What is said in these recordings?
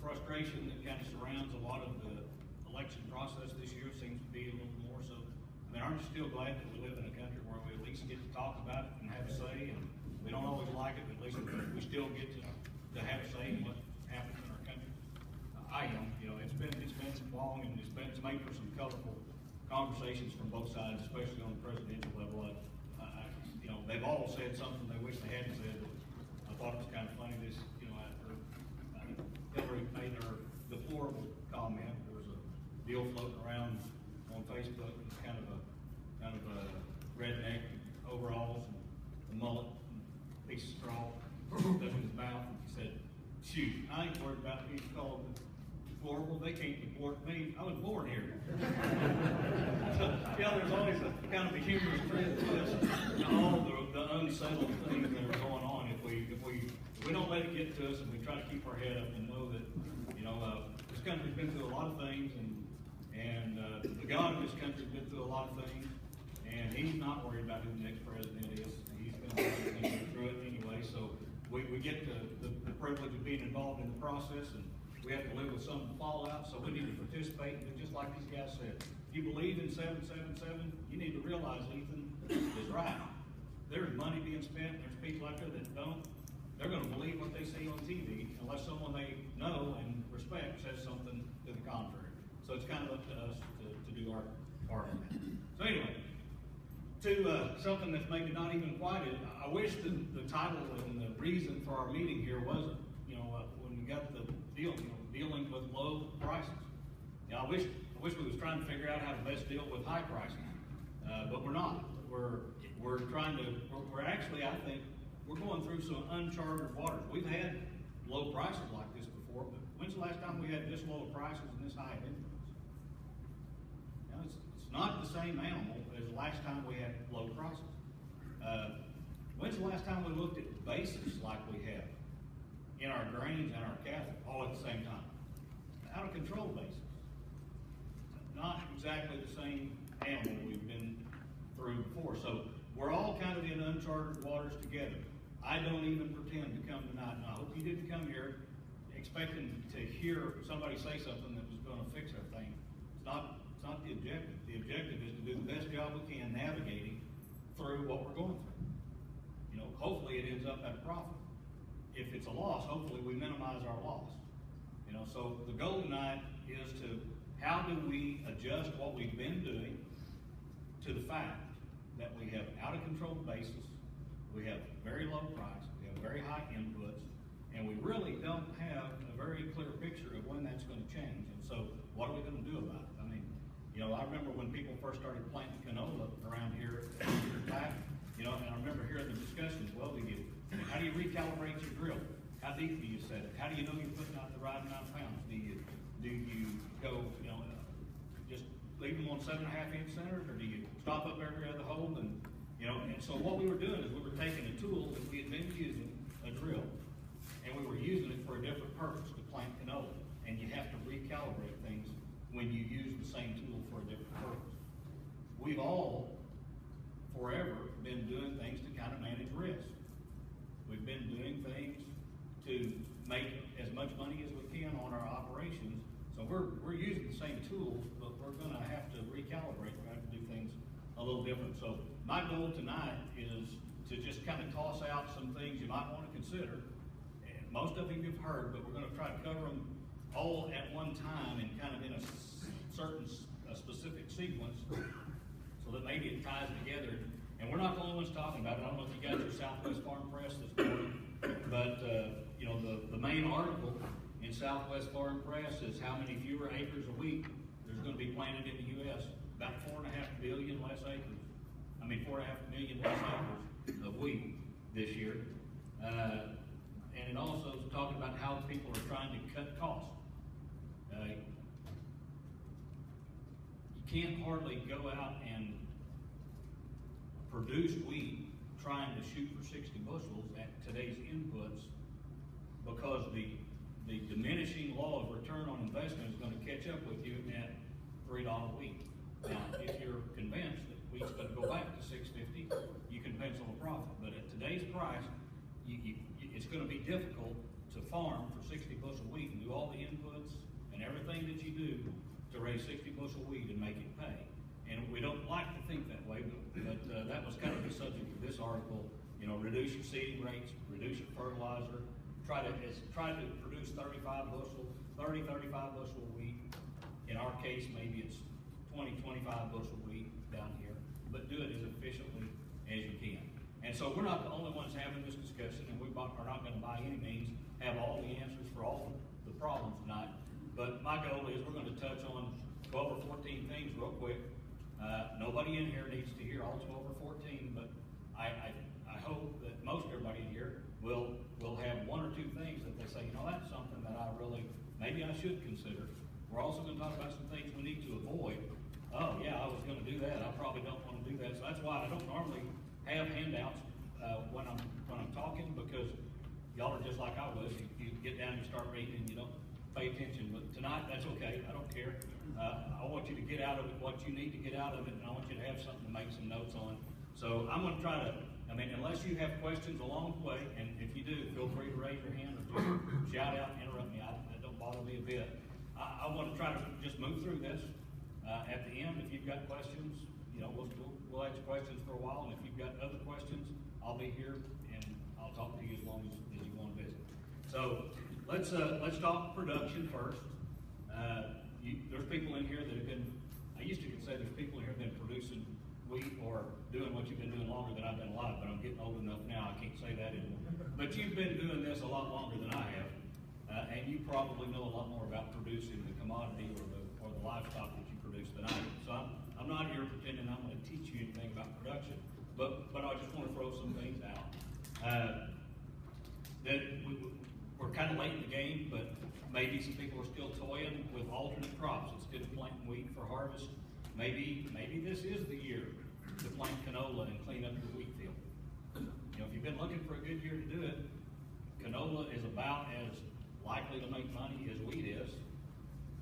frustration that kind of surrounds a lot of the election process this year seems to be a little more so. I mean, aren't you still glad that we live in a country where we at least get to talk about it and have a say? And we don't always like it, but at least we still get to have a say in what happens in our country. I am. You know, it's been long, and it's made for some colorful conversations from both sides, especially on the presidential level. You know, they've all said something they wish they hadn't said. I thought it was kind of funny. This, you know, after Hillary made her deplorable comment, there was a deal floating around on Facebook. It was kind of a redneck overalls and a mullet, and a piece of straw stuck in his mouth, and he said, "Shoot, I ain't worried about being called deplorable. They can't deport me. I was born here." So, yeah, there's always a kind of a humorous trend to this, and all the unsettled things that are going on. If we don't let it get to us, and we try to keep our head up and know that, you know, this country's been through a lot of things, and the God of this country's been through a lot of things, and He's not worried about who the next president is. He's going to get through it anyway. So we get the privilege of being involved in the process, and we have to live with some fallout, so we need to participate. And just like these guys said, if you believe in 777, you need to realize Ethan is right. There's money being spent. There's people out there that don't. They're going to believe what they see on TV unless someone they know and respect says something to the contrary. So it's kind of up to us to do our part in that. So anyway, to something that's maybe not even quite it, I wish the title and the reason for our meeting here wasn't, you know, when we got the deal, you know, dealing with low prices. You know, I wish we was trying to figure out how to best deal with high prices, but we're not. We're actually, I think, we're going through some uncharted waters. We've had low prices like this before, but when's the last time we had this low prices and this high of inputs? You know, it's not the same animal as the last time we had low prices. When's the last time we looked at basis like we have in our grains and our cattle all at the same time? Out of control basis. Not exactly the same animal we've been through before. So we're all kind of in uncharted waters together. I don't even pretend to come tonight, and I hope you didn't come here expecting to hear somebody say something that was going to fix everything. It's not the objective. The objective is to do the best job we can navigating through what we're going through. You know, hopefully it ends up at a profit. If it's a loss, hopefully we minimize our loss. You know, so the goal tonight is to, how do we adjust what we've been doing to the fact that we have out of control basis, we have very low price, we have very high inputs, and we really don't have a very clear picture of when that's going to change. And so what are we going to do about it? I mean, you know, I remember when people first started planting canola around here back, you know, and I remember hearing the discussions, well, how do you recalibrate your drill? How deep do you set it? How do you know you're putting out the right amount of pounds? Do you go, you know, just leave them on 7.5 inch centers, or do you stop up every other hole? And you know, and so what we were doing is we were taking a tool that we had been using, a drill, and we were using it for a different purpose, to plant canola. And you have to recalibrate things when you use the same tool for a different purpose. We've all forever been doing things to kind of manage risk. We've been doing things to make as much money as we can on our operations. So we're using the same tools, but we're going to have to recalibrate. We're going to have to do things a little different. So my goal tonight is to just kind of toss out some things you might want to consider. And most of them you've heard, but we're going to try to cover them all at one time and kind of in a specific sequence, so that maybe it ties together. And we're not the only ones talking about it. I don't know if you got your Southwest Farm Press this morning, but you know, the main article in Southwest Farm Press is how many fewer acres a week there's going to be planted in the U.S. About 4.5 billion less acres. 4.5 million less acres of wheat this year. And it also is talking about how people are trying to cut costs. You can't hardly go out and produce wheat trying to shoot for 60 bushels at today's inputs, because the diminishing law of return on investment is going to catch up with you at $3 wheat. Now, if you're convinced that wheat's going to go back to $6.50, you can pencil a profit. But at today's price, it's going to be difficult to farm for 60 bushel wheat and do all the inputs and everything that you do to raise 60 bushel wheat and make it pay. And we don't like to think that way, but that was kind of the subject of this article. You know, reduce your seeding rates, reduce your fertilizer, try to produce 35 bushel wheat. In our case, maybe it's 20, 25 bushel wheat down here, but do it as efficiently as you can. And so we're not the only ones having this discussion, and we are not going to by any means have all the answers for all the problems tonight. But my goal is we're going to touch on 12 or 14 things real quick. Nobody in here needs to hear all 12 or 14, but I hope that most everybody in here will have one or two things that they say, you know, that's something that maybe I should consider. We're also going to talk about some things we need to avoid. Oh yeah, I was going to do that. I probably don't want to do that. So that's why I don't normally have handouts when I'm talking, because y'all are just like I was. You get down, you start reading, and you don't pay attention. But tonight, that's okay. I don't care. I want you to get out of it what you need to get out of it, and I want you to have something to make some notes on. So I'm going to try to, unless you have questions along the way, and if you do, feel free to raise your hand or just shout out, interrupt me. That don't bother me a bit. I want to try to just move through this. At the end, if you've got questions, you know, we'll answer questions for a while, and if you've got other questions, I'll be here and I'll talk to you as long as you want to visit. So let's talk production first. There's people in here that have been, I used to say there's people in here that have been producing wheat or doing what you've been doing longer than I've been alive, but I'm getting old enough now, I can't say that anymore. But you've been doing this a lot longer than I have, and you probably know a lot more about producing the commodity or the livestock that you produce than I do. So I'm not here pretending I'm going to teach you anything about production, but I just want to throw some things out. That we're kind of late in the game, but maybe some people are still toying with alternate crops instead of planting wheat for harvest. Maybe this is the year to plant canola and clean up your wheat field. You know, if you've been looking for a good year to do it, canola is about as likely to make money as wheat is.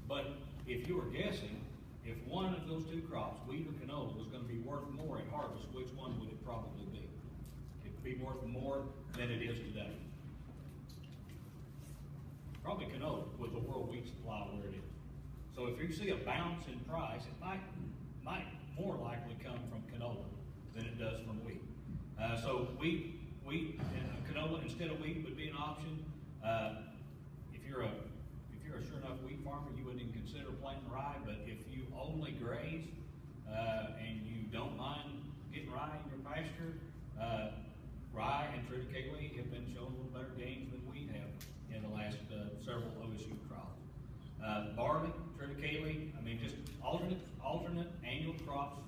But if you were guessing, if one of those two crops, wheat or canola, was going to be worth more at harvest, which one would it probably be? It would be worth more than it is today. Probably canola with the world wheat supply where it is. So if you see a bounce in price, it might more likely come from canola than it does from wheat. So wheat and canola instead of wheat would be an option. If you're a sure enough wheat farmer, you wouldn't even consider planting rye. But if you only graze and you don't mind getting rye in your pasture, rye and triticale have been showing a little better gains than wheat have in the last several OSU trials. Barley, triticale, just alternate annual crops,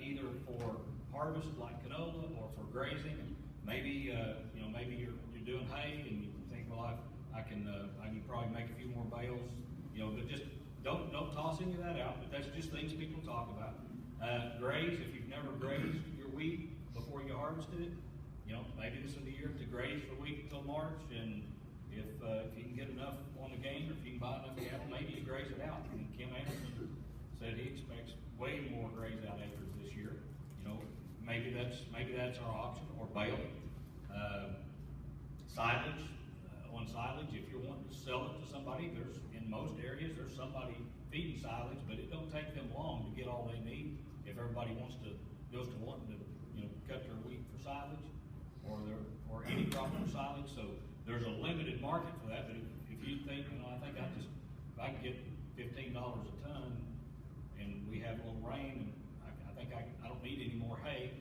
either for harvest like canola or for grazing. And maybe maybe you're doing hay and you think, well, I can probably make a few more bales, but just don't toss any of that out. But that's just things people talk about. Graze, if you've never grazed your wheat before you harvested it, maybe this is the year to graze for wheat until March, and if you can get enough on the game, or if you can buy enough cattle, maybe you graze it out. And Kim Anderson said he expects way more graze out acres this year. Maybe that's our option, or baling. Silage. On silage, if you're wanting to sell it to somebody, in most areas there's somebody feeding silage, but it don't take them long to get all they need. If everybody goes to wanting to cut their wheat for silage, or any crop for silage, so there's a limited market for that. But if you think, I think if I can get $15 a ton, and we have a little rain, and I think I don't need any more hay.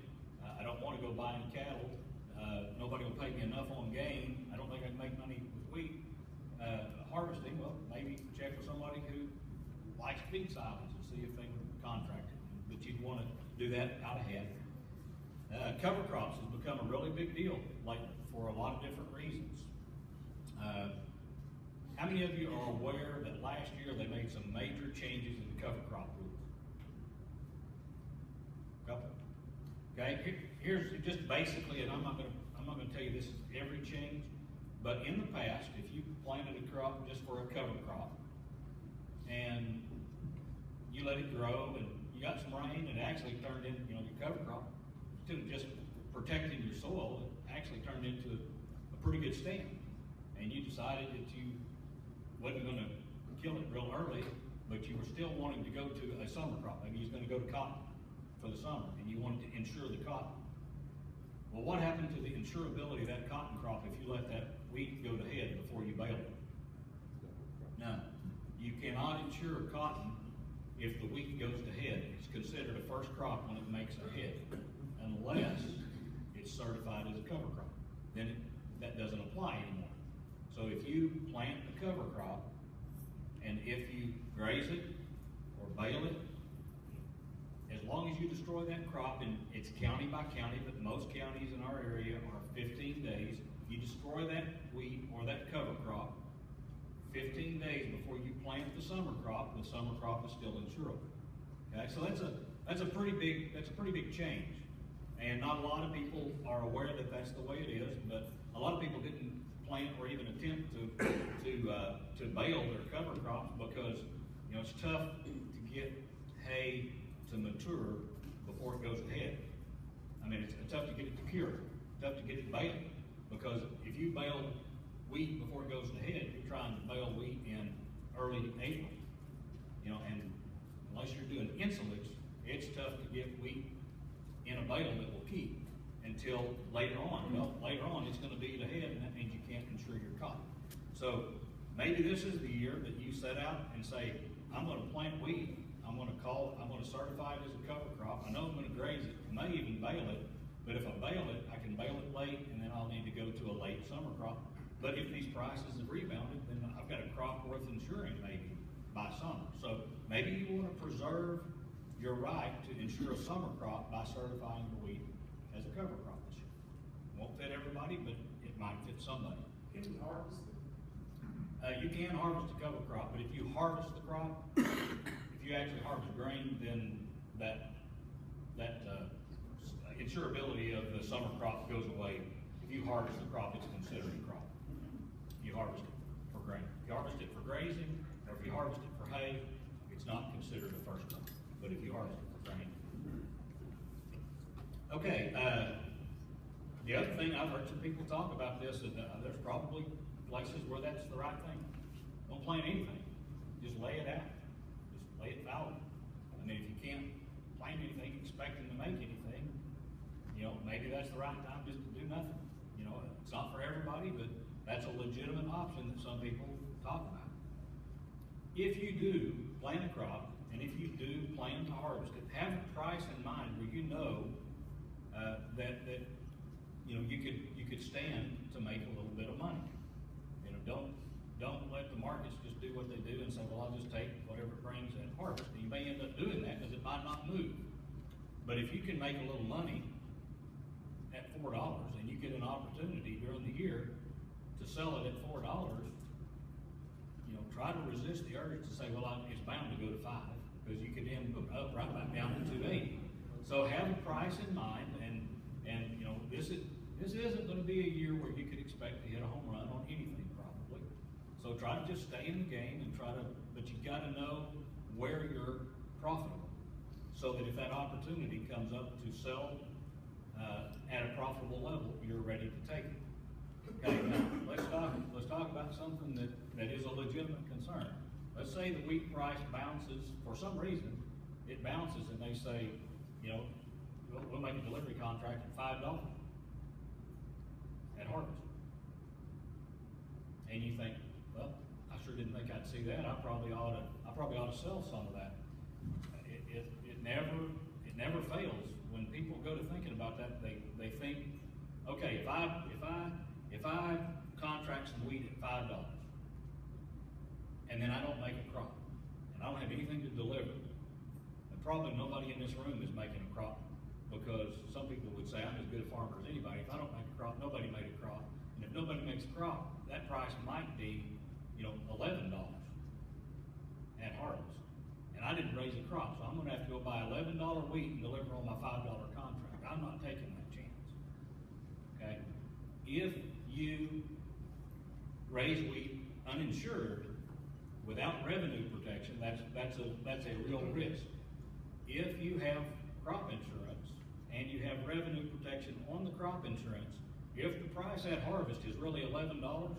I don't want to go buy any cattle. Nobody will pay me enough on gain. I don't think I can make money with wheat harvesting. Well, maybe check with somebody who likes feed silage and see if they can contract it. But you'd want to do that out ahead. Cover crops has become a really big deal, like for a lot of different reasons. How many of you are aware that last year they made some major changes in the cover crop rules? Couple. Okay, here's just basically, and I'm not going to tell you this is every change, but in the past, if you planted a crop just for a cover crop, and you let it grow, and you got some rain, and it actually turned into, your cover crop, instead of just protecting your soil, it actually turned into a pretty good stand. and you decided that you wasn't gonna kill it real early, but you were still wanting to go to a summer crop. Maybe you was gonna go to cotton for the summer, and you wanted to insure the cotton. Well, what happened to the insurability of that cotton crop if you let that wheat go to head before you baled it? No, you cannot insure cotton if the wheat goes to head. It's considered a first crop when it makes a head, unless it's certified as a cover crop. Then that doesn't apply anymore. So if you plant a cover crop, and if you graze it or bale it, as long as you destroy that crop, and it's county by county, but most counties in our area are 15 days, you destroy that wheat or that cover crop 15 days before you plant the summer crop is still insurable. Okay, so that's a pretty big change, and not a lot of people are aware that that's the way it is. But a lot of people didn't plant or even attempt to bale their cover crops because it's tough to get hay to mature before it goes to head. I mean, it's tough to get it to cure, tough to get it baled, because if you bale wheat before it goes to head, you're trying to bale wheat in early April, and unless you're doing insulage, it's tough to get wheat in a bale that will keep until later on. Well, later on it's going to be to head, and that means you can't insure your cotton. So maybe this is the year that you set out and say, I'm going to plant wheat, I'm going to certify it as a cover crop. I know I'm going to graze it, may even bale it, but if I bale it, I can bale it late, and then I'll need to go to a late summer crop. But if these prices have rebounded, then I've got a crop worth insuring maybe by summer. So maybe you want to preserve your right to insure a summer crop by certifying the wheat as a cover crop this year. Won't fit everybody, but it might fit somebody. Can you harvest it? You can harvest a cover crop, but if you harvest the crop, if you actually harvest grain, then that insurability of the summer crop goes away. If you harvest the crop, it's considered a crop. You harvest it for grain. If you harvest it for grazing, or if you harvest it for hay, it's not considered a first crop. But if you harvest it for grain. Okay, the other thing, I've heard some people talk about this, and there's probably places where that's the right thing. Don't plant anything. Just lay it out. Just lay it fallow. I mean, if you can't plant anything expecting to make anything, maybe that's the right time just to do nothing. It's not for everybody, but that's a legitimate option that some people talk about. If you do plant a crop, and if you do plan to harvest it, have a price in mind where that you could stand to make a little bit of money. Don't let the markets just do what they do and say, well, I'll just take whatever it brings at harvest. And you may end up doing that because it might not move. But if you can make a little money at $4 and you get an opportunity during the year to sell it at $4, try to resist the urge to say, well, it's bound to go to $5, because you could end up right back down to $2.80. So have a price in mind, and this isn't going to be a year where you could expect to hit a home run on anything probably. So try to just stay in the game and but you got to know where you're profitable, so that if that opportunity comes up to sell at a profitable level, you're ready to take it. Okay, now let's talk about something that is a legitimate concern. Let's say the wheat price bounces for some reason. It bounces, and they say, we'll make a delivery contract at $5 at harvest. And you think, well, I sure didn't think I'd see that. I probably ought to sell some of that. It never fails when people go to thinking about that. They think, okay, if I contract some wheat at $5, and then I don't make a crop, and I don't have anything to deliver, and probably nobody in this room is making a crop, because some people would say, I'm as good a farmer as anybody. If I don't make a crop, nobody made a crop. And if nobody makes a crop, that price might be, $11 at harvest. And I didn't raise a crop, so I'm going to have to go buy $11 wheat and deliver on my $5 contract. I'm not taking that chance. Okay? If you raise wheat uninsured without revenue protection, that's a real risk. If you have crop insurance and you have revenue protection on the crop insurance, if the price at harvest is really $11,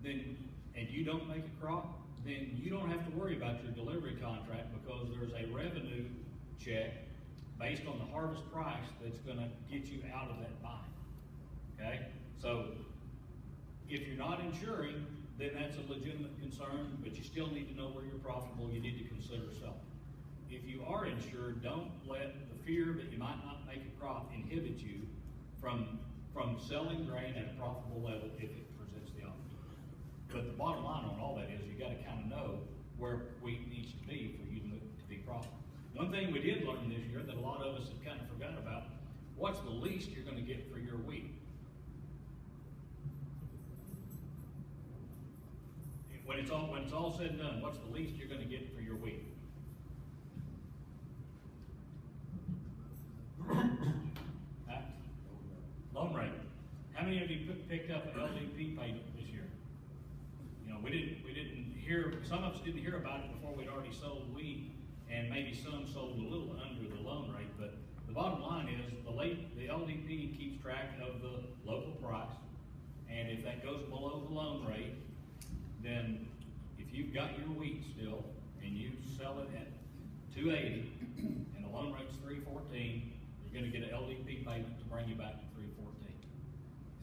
then, and you don't make a crop, then you don't have to worry about your delivery contract, because there's a revenue check based on the harvest price that's gonna get you out of that bind, okay? So, if you're not insuring, then that's a legitimate concern, but you still need to know where you're profitable, you need to consider selling. If you are insured, don't let the fear that you might not make a crop inhibit you from selling grain at a profitable level if it presents the opportunity. But the bottom line on all that is you gotta kind of know where wheat needs to be for you to be profitable. One thing we did learn this year that a lot of us have kind of forgot about, what's the least you're gonna get for your wheat? When it's all said and done, what's the least you're gonna get for your wheat? Loan rate. How many of you picked up an LDP payment this year? You know, we didn't hear, some of us didn't hear about it before we'd already sold wheat, and maybe some sold a little under the loan rate, but the bottom line is the LDP keeps track of the local price, and if that goes below the loan rate, then if you've got your wheat still and you sell it at 280 and the loan rate's 314, you're going to get an LDP payment to bring you back to 314.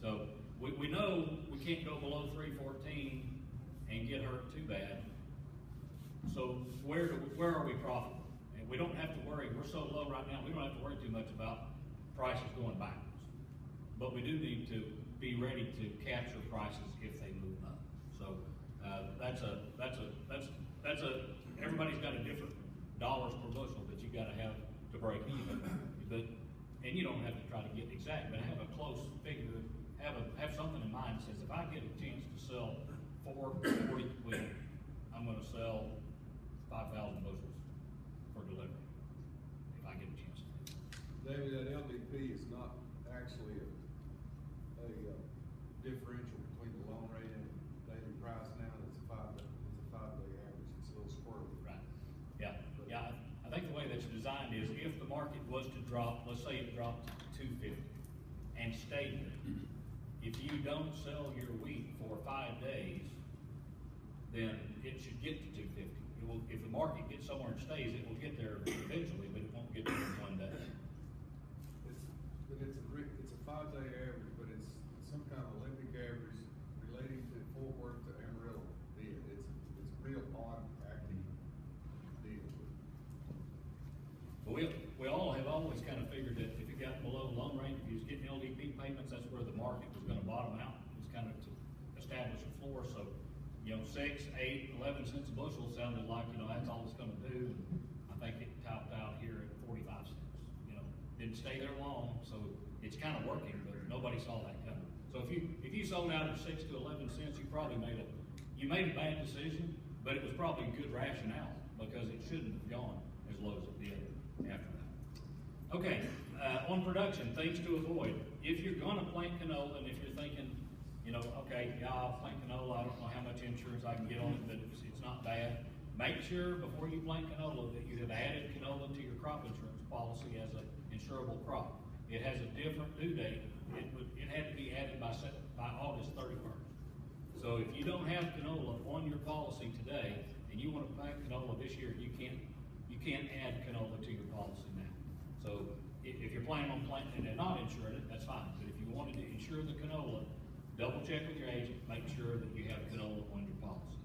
So we know we can't go below 314 and get hurt too bad. So where are we profitable? And we don't have to worry. We're so low right now. We don't have to worry too much about prices going backwards. But we do need to be ready to capture prices if they move up. So everybody's got a different dollars per bushel that you got to have to break even. And you don't have to try to get exact, but have a close figure. Have something in mind that says if I get a chance to sell 440 wheat, I'm going to sell 5,000 bushels for delivery. If I get a chance. David, that LDP is not actually a differential between the loan rate and daily price now. It's a 5-day average. It's a little squirrely. Right. Yeah. Yeah. I think the way that's designed is if the market was to drop, let's say it dropped to 250 and stayed there. If you don't sell your wheat for 5 days, then it should get to 250. It will, if the market gets somewhere and stays, it will get there eventually, but it won't get there in 1 day. It's a 5-day average, but it's some kind of Olympic average relating to Fort Worth to Amarillo deal. It's real odd acting deal. But we all have always kind of figured that if it got below the loan rate, if you was getting LDP payments, that's where the market was going to bottom out. It was kind of to establish a floor. So, you know, 6, 8, 11 cents a bushel sounded like, you know, that's all it's going to do. I think it topped out here at 45 cents. You know, didn't stay there long, so it's kind of working, but nobody saw that coming. So if you sold out at 6 to 11 cents, you probably made a bad decision, but it was probably good rationale because it shouldn't have gone as low as it did after that. Okay, on production, things to avoid. If you're going to plant canola, and if you're thinking, you know, okay, yeah, I'll plant canola, I don't know how much insurance I can get on it, but it's not bad. Make sure before you plant canola that you have added canola to your crop insurance policy as an insurable crop. It has a different due date. It had to be added by August 31st. So if you don't have canola on your policy today, and you want to plant canola this year, you can't add canola to your policy now. So if you're planning on planting and not insuring it, that's fine. But if you wanted to insure the canola, double check with your agent, make sure that you have canola on your policy.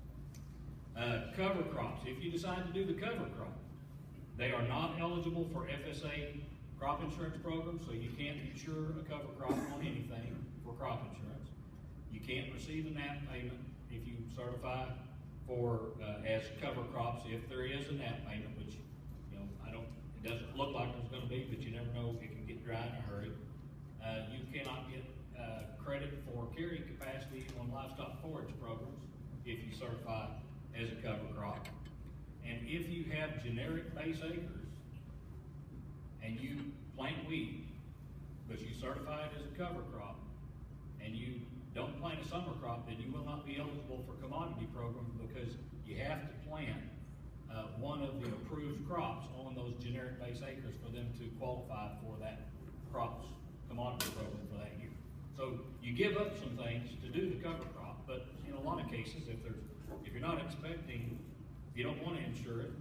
Cover crops. If you decide to do the cover crop, they are not eligible for FSA crop insurance program, so you can't insure a cover crop on anything for crop insurance. You can't receive a NAP payment if you certify for as cover crops if there is a NAP payment, which, you know, it doesn't look like there's going to be, but you never know, it can get dry in a hurry. You cannot get credit for carrying capacity on livestock forage programs if you certify as a cover crop. And if you have generic base acres and you plant wheat, but you certify it as a cover crop, and you don't plant a summer crop, then you will not be eligible for commodity programs because you have to plant one of the approved crops on those generic base acres for them to qualify for that crops commodity program for that year. So you give up some things to do the cover crop, but in a lot of cases, if you're not expecting, if you don't wanna insure it,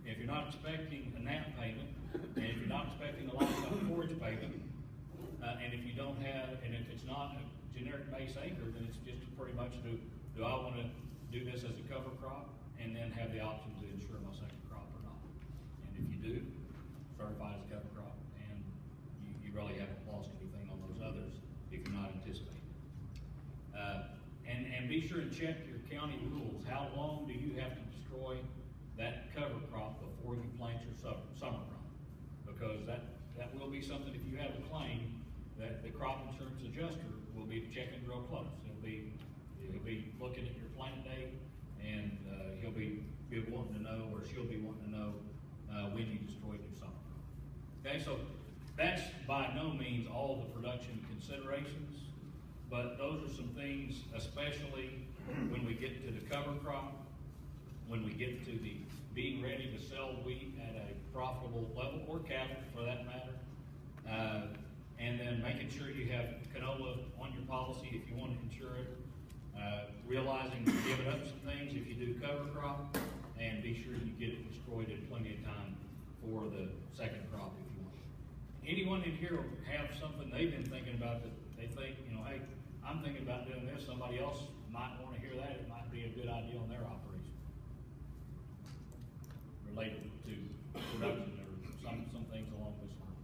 if you're not expecting a NAP payment, and if you're not expecting a lifetime forage payment, and if you don't have, and if it's not a generic base acre, then it's just pretty much do I wanna do this as a cover crop, and then have the option to insure my second crop or not? And if you do, certify as a cover crop, and you really haven't lost anything on those others if you're not anticipating. And be sure to check your county rules. How long do you have to destroy that cover crop before you plant your summer crop? Because that will be something, if you have a claim, that the crop insurance adjuster will be checking real close. He'll be looking at your plant date, and he'll be wanting to know, or she'll be wanting to know when you destroyed your summer crop. Okay, so that's by no means all the production considerations, but those are some things, especially when we get to the cover crop, when we get to the being ready to sell wheat at a profitable level, or cattle for that matter, and then making sure you have canola on your policy if you want to insure it, realizing giving up some things if you do cover crop, and be sure you get it destroyed in plenty of time for the second crop if you want. Anyone in here have something they've been thinking about that they think, hey, I'm thinking about doing this, somebody else might want to hear that, it might be a good idea on their operation, related to production or some things along this line.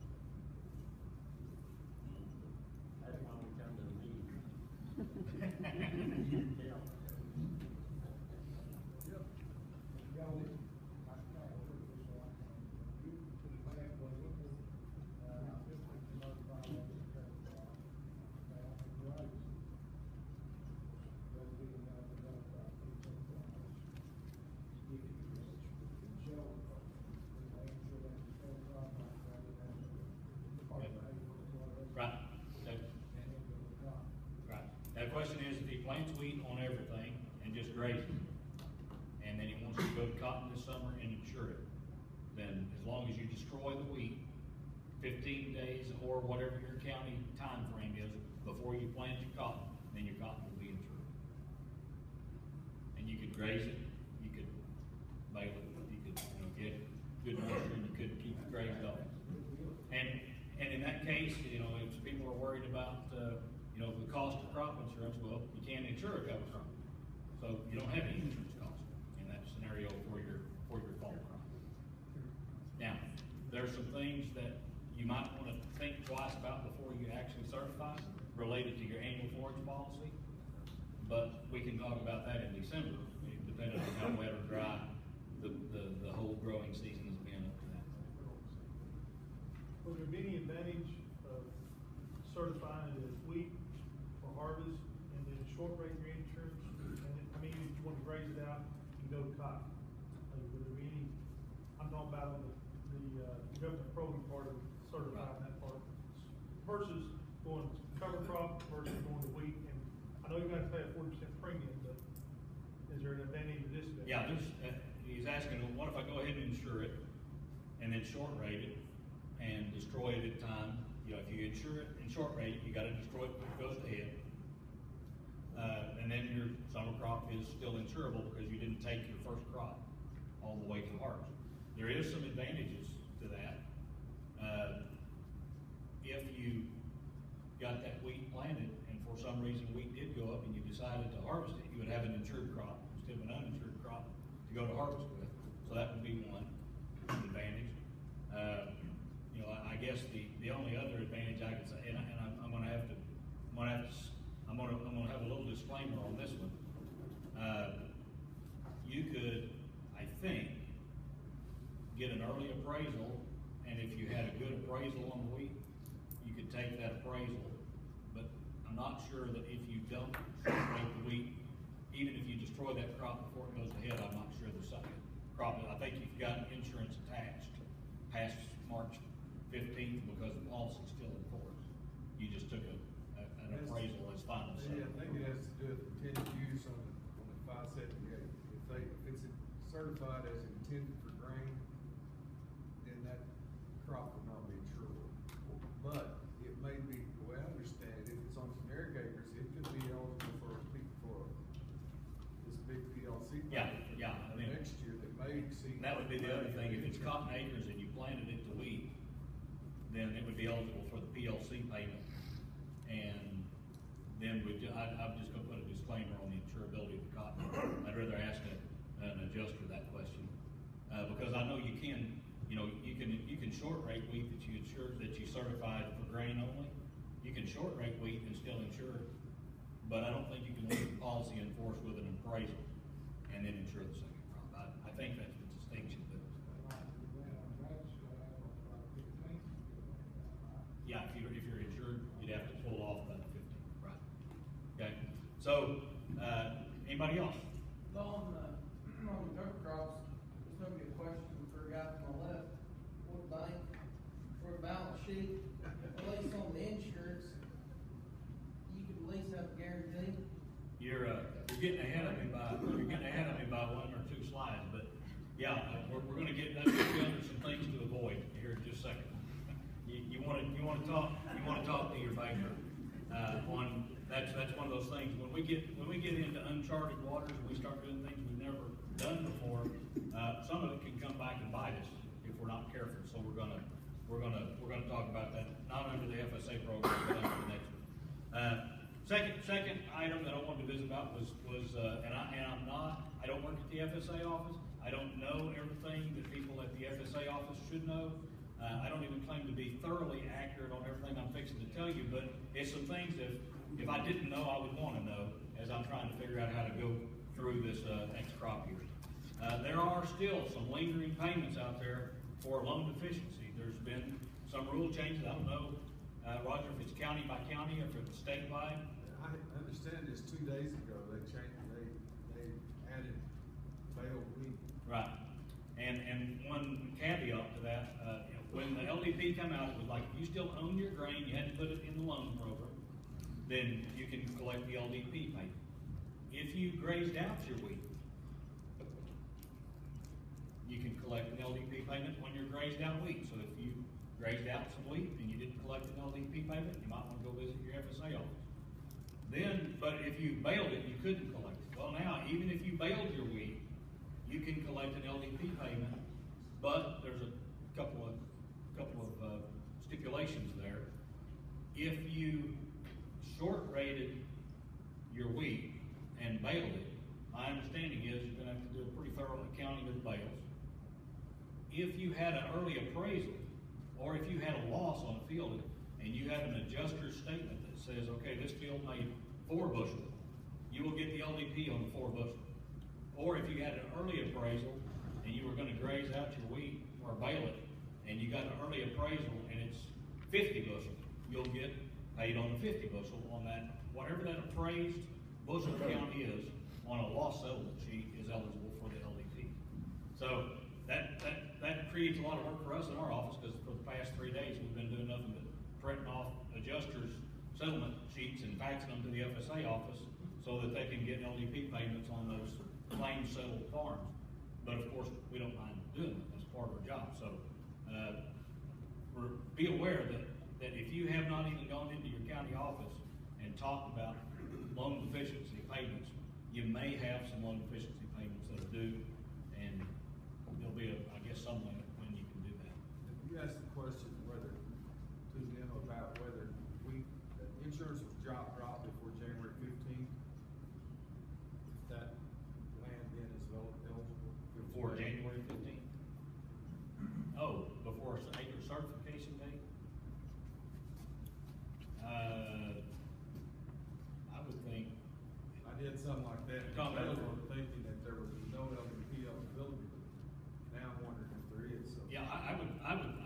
That's why we come to the meeting. Yeah. Right. Right. Now the question is, if he plants wheat on everything and just grazes it, and then he wants to go to cotton this summer and insure it, then as long as you destroy the wheat 15 days or whatever your county time frame is before you plant your cotton, then your cotton will be insured. And you could graze it, you could bale it, you could get good moisture, and you could keep it grazed off. And in that case, if people are worried about, the cost of crop insurance, well, you can't insure a cover crop. So you don't have any insurance cost in that scenario for your fall crop. Now, there's some things that you might want to think twice about before you actually certify related to your annual forage policy, but we can talk about that in December, depending on how wet or dry the whole growing season has been up to that. Will there be any advantage of certifying it as wheat for harvest and then short rate your insurance? And if you want to graze it out, you can go to cotton. Will there be any, I'm talking about on the government program part of certifying that part versus going cover crop versus going to wheat. And I know you're going to pay a 40% premium, but is there an advantage to this? Yeah, he's asking, what if I go ahead and insure it and then short rate it and destroy it at time? If you insure it and short rate it, you got to destroy it when it goes to head. And then your summer crop is still insurable because you didn't take your first crop all the way to harvest. There is some advantages to that. If you got that wheat planted and for some reason wheat did go up and you decided to harvest it, you would have an insured crop instead of an uninsured crop to go to harvest with. So that would be one advantage. I guess the only other advantage I could say, and I'm gonna have a little disclaimer on this one. You could, I think, get an early appraisal, and if you had a good appraisal on the wheat, you could take that appraisal. But I'm not sure that if you don't separate the wheat, even if you destroy that crop before it goes to head, I'm not sure the second crop. I think you've got insurance attached past March 15th because the policy's still in force. You just took an appraisal as final. Yeah, I think it has to do with intended use on the 578. If it's certified as intended for grain, then that crop will not be insurable. But it may be, the way I understand it, if it's on generic acres, it could be eligible for PLC. Yeah, yeah, I mean- Next year that may exceed. That would be the other thing, if it's cotton acres and you planted it to wheat, then it would be eligible for the PLC payment. And then I'm just gonna put a disclaimer on the insurability of the cotton. I'd rather ask an adjuster that question, because I know you can, you can short rate wheat that you certified for grain only. You can short rate wheat and still insure it, but I don't think you can leave the policy enforced with an appraisal and then insure the second crop. I think that's the distinction, but. Yeah, if you're insured, you'd have to pull off about 15, right? Okay, so, anybody else? On the cover crops, there's gonna be a question for a guy to my left. What bank, for a balance sheet, at least on the insurance, you could at least have a guarantee. You're getting ahead of me by one or two slides, but yeah, we're gonna get under some things to avoid here in just a second. You wanna talk to your banker. That's one of those things, when we get into uncharted waters and we start doing things we've never done before, some of it can come back and bite us if we're not careful. So we're gonna talk about that, not under the FSA program, but under the next one. Second item that I wanted to visit about was I don't work at the FSA office. I don't know everything that people at the FSA office should know. I don't even claim to be thoroughly accurate on everything I'm fixing to tell you, but it's some things that if I didn't know, I would want to know as I'm trying to figure out how to go through this next crop year. There are still some lingering payments out there for loan deficiency. There's been some rule changes. I don't know, Roger, if it's county by county or if it's statewide. I understand this 2 days ago, they added baled wheat. Right. And one caveat to that, when the LDP come out, it was like, if you still own your grain, you had to put it in the loan program, then you can collect the LDP payment. If you grazed out your wheat, you can collect an LDP payment when you're grazed out wheat. So if you grazed out some wheat and you didn't collect an LDP payment, you might want to go visit your FSA office. But if you baled it, you couldn't collect it. Well, now, even if you baled your wheat, you can collect an LDP payment, but there's a couple of stipulations there. If you short rated your wheat and baled it, my understanding is you're going to have to do a pretty thorough accounting of the bales. If you had an early appraisal, or if you had a loss on a field and you have an adjuster's statement that says, okay, this field made 4 bushel, you will get the LDP on the 4 bushel. Or if you had an early appraisal and you were going to graze out your wheat or bale it, and you got an early appraisal and it's 50 bushel, you'll get paid on the 50 bushel on that, whatever that appraised bushel count is on a loss settlement sheet is eligible for the LDP. So that creates a lot of work for us in our office, because for the past 3 days we've been doing nothing but printing off adjusters' settlement sheets and faxing them to the FSA office so that they can get LDP payments on those claims settled farms. But of course, we don't mind doing it. That's part of our job. So be aware that if you have not even gone into your county office and talked about loan deficiency payments, you may have some loan deficiency payments that are due, and there'll be, I guess, some limit when you can do that. You asked the question to them about whether insurance was dropped before January 15th. If that land then is eligible. Before January 15th? Oh, before acre certification date? I would think. I did something like that. You're talking about- Thinking that there would be no LDP eligibility, but now I'm wondering if there is. So. Yeah, I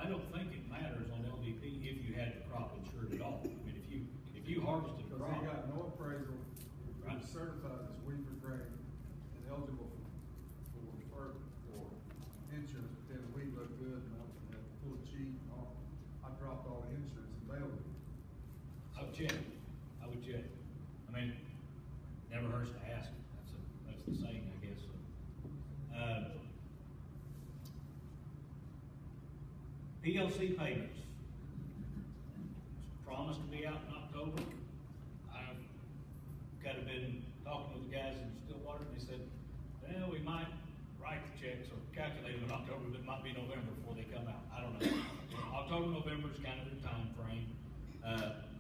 don't think it matters on LDP if you had the crop insured at all. I mean, if you harvested the Because crop. he got no appraisal, Right. he was certified as wheat for grain and eligible for insurance, but then the wheat looked good and I had to pull a cheat and all. I dropped all the insurance and bailed it. I would check. I mean, never hurts to ask. That's the saying, I guess. PLC payments. It's promised to be out in October. I've kind of been talking with the guys in Stillwater, and they said, well, might write the checks or calculate them in October, but it might be November before they come out. I don't know. October, November is kind of the time frame.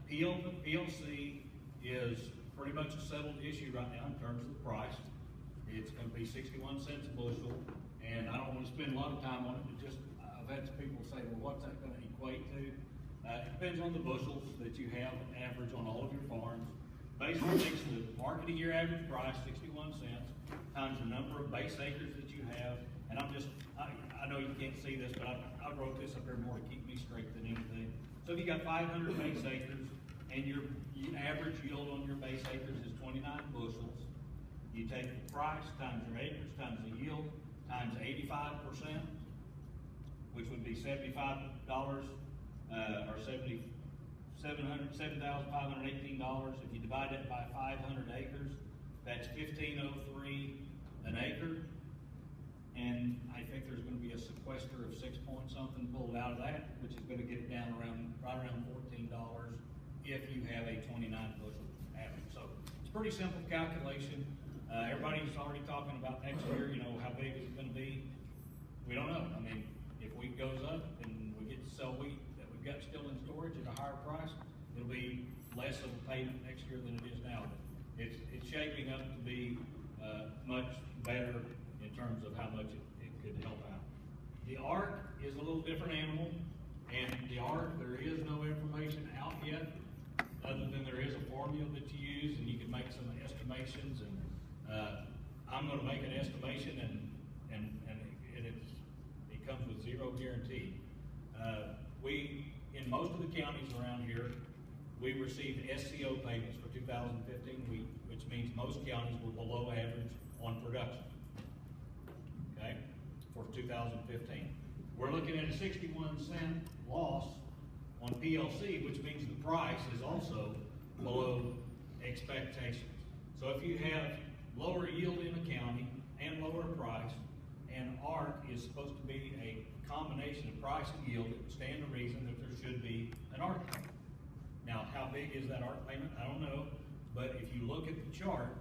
PLC is pretty much a settled issue right now in terms of the price. It's gonna be 61 cents a bushel, and I don't wanna spend a lot of time on it, but just, I've had some people say, well, what's that gonna equate to? It depends on the bushels that you have average on all of your farms. Basically, takes the marketing year average price, 61 cents, times the number of base acres that you have, and I know you can't see this, but I wrote this up there more to keep me straight than anything. So if you got 500 base acres, and your average yield on your base acres is 29 bushels, you take the price times your acres times the yield times 85%, which would be $75 or $7,518. If you divide that by 500 acres, that's $1,503 an acre. And I think there's going to be a sequester of 6 point something pulled out of that, which is going to get it down right around $14 if you have a 29 bushel average. So it's a pretty simple calculation. Everybody's already talking about next year, you know, how big is it going to be? We don't know. I mean, if wheat goes up and we get to sell wheat that we've got still in storage at a higher price, it'll be less of a payment next year than it is now. But it's shaping up to be much better in terms of how much it could help out. The ARC is a little different animal, and the ARC, there is no information out yet, other than there is a formula that you use, and you can make some estimations, and I'm gonna make an estimation, and it comes with zero guarantee. In most of the counties around here, we received SCO payments for 2015 wheat, which means most counties were below average on production. Okay, for 2015. We're looking at a 61 cent loss on PLC, which means the price is also below expectations. So if you have lower yield in a county and lower price, and ARC is supposed to be a combination of price and yield, it would stand to reason that there should be an ARC payment. Now, how big is that ARC payment? I don't know, but if you look at the chart,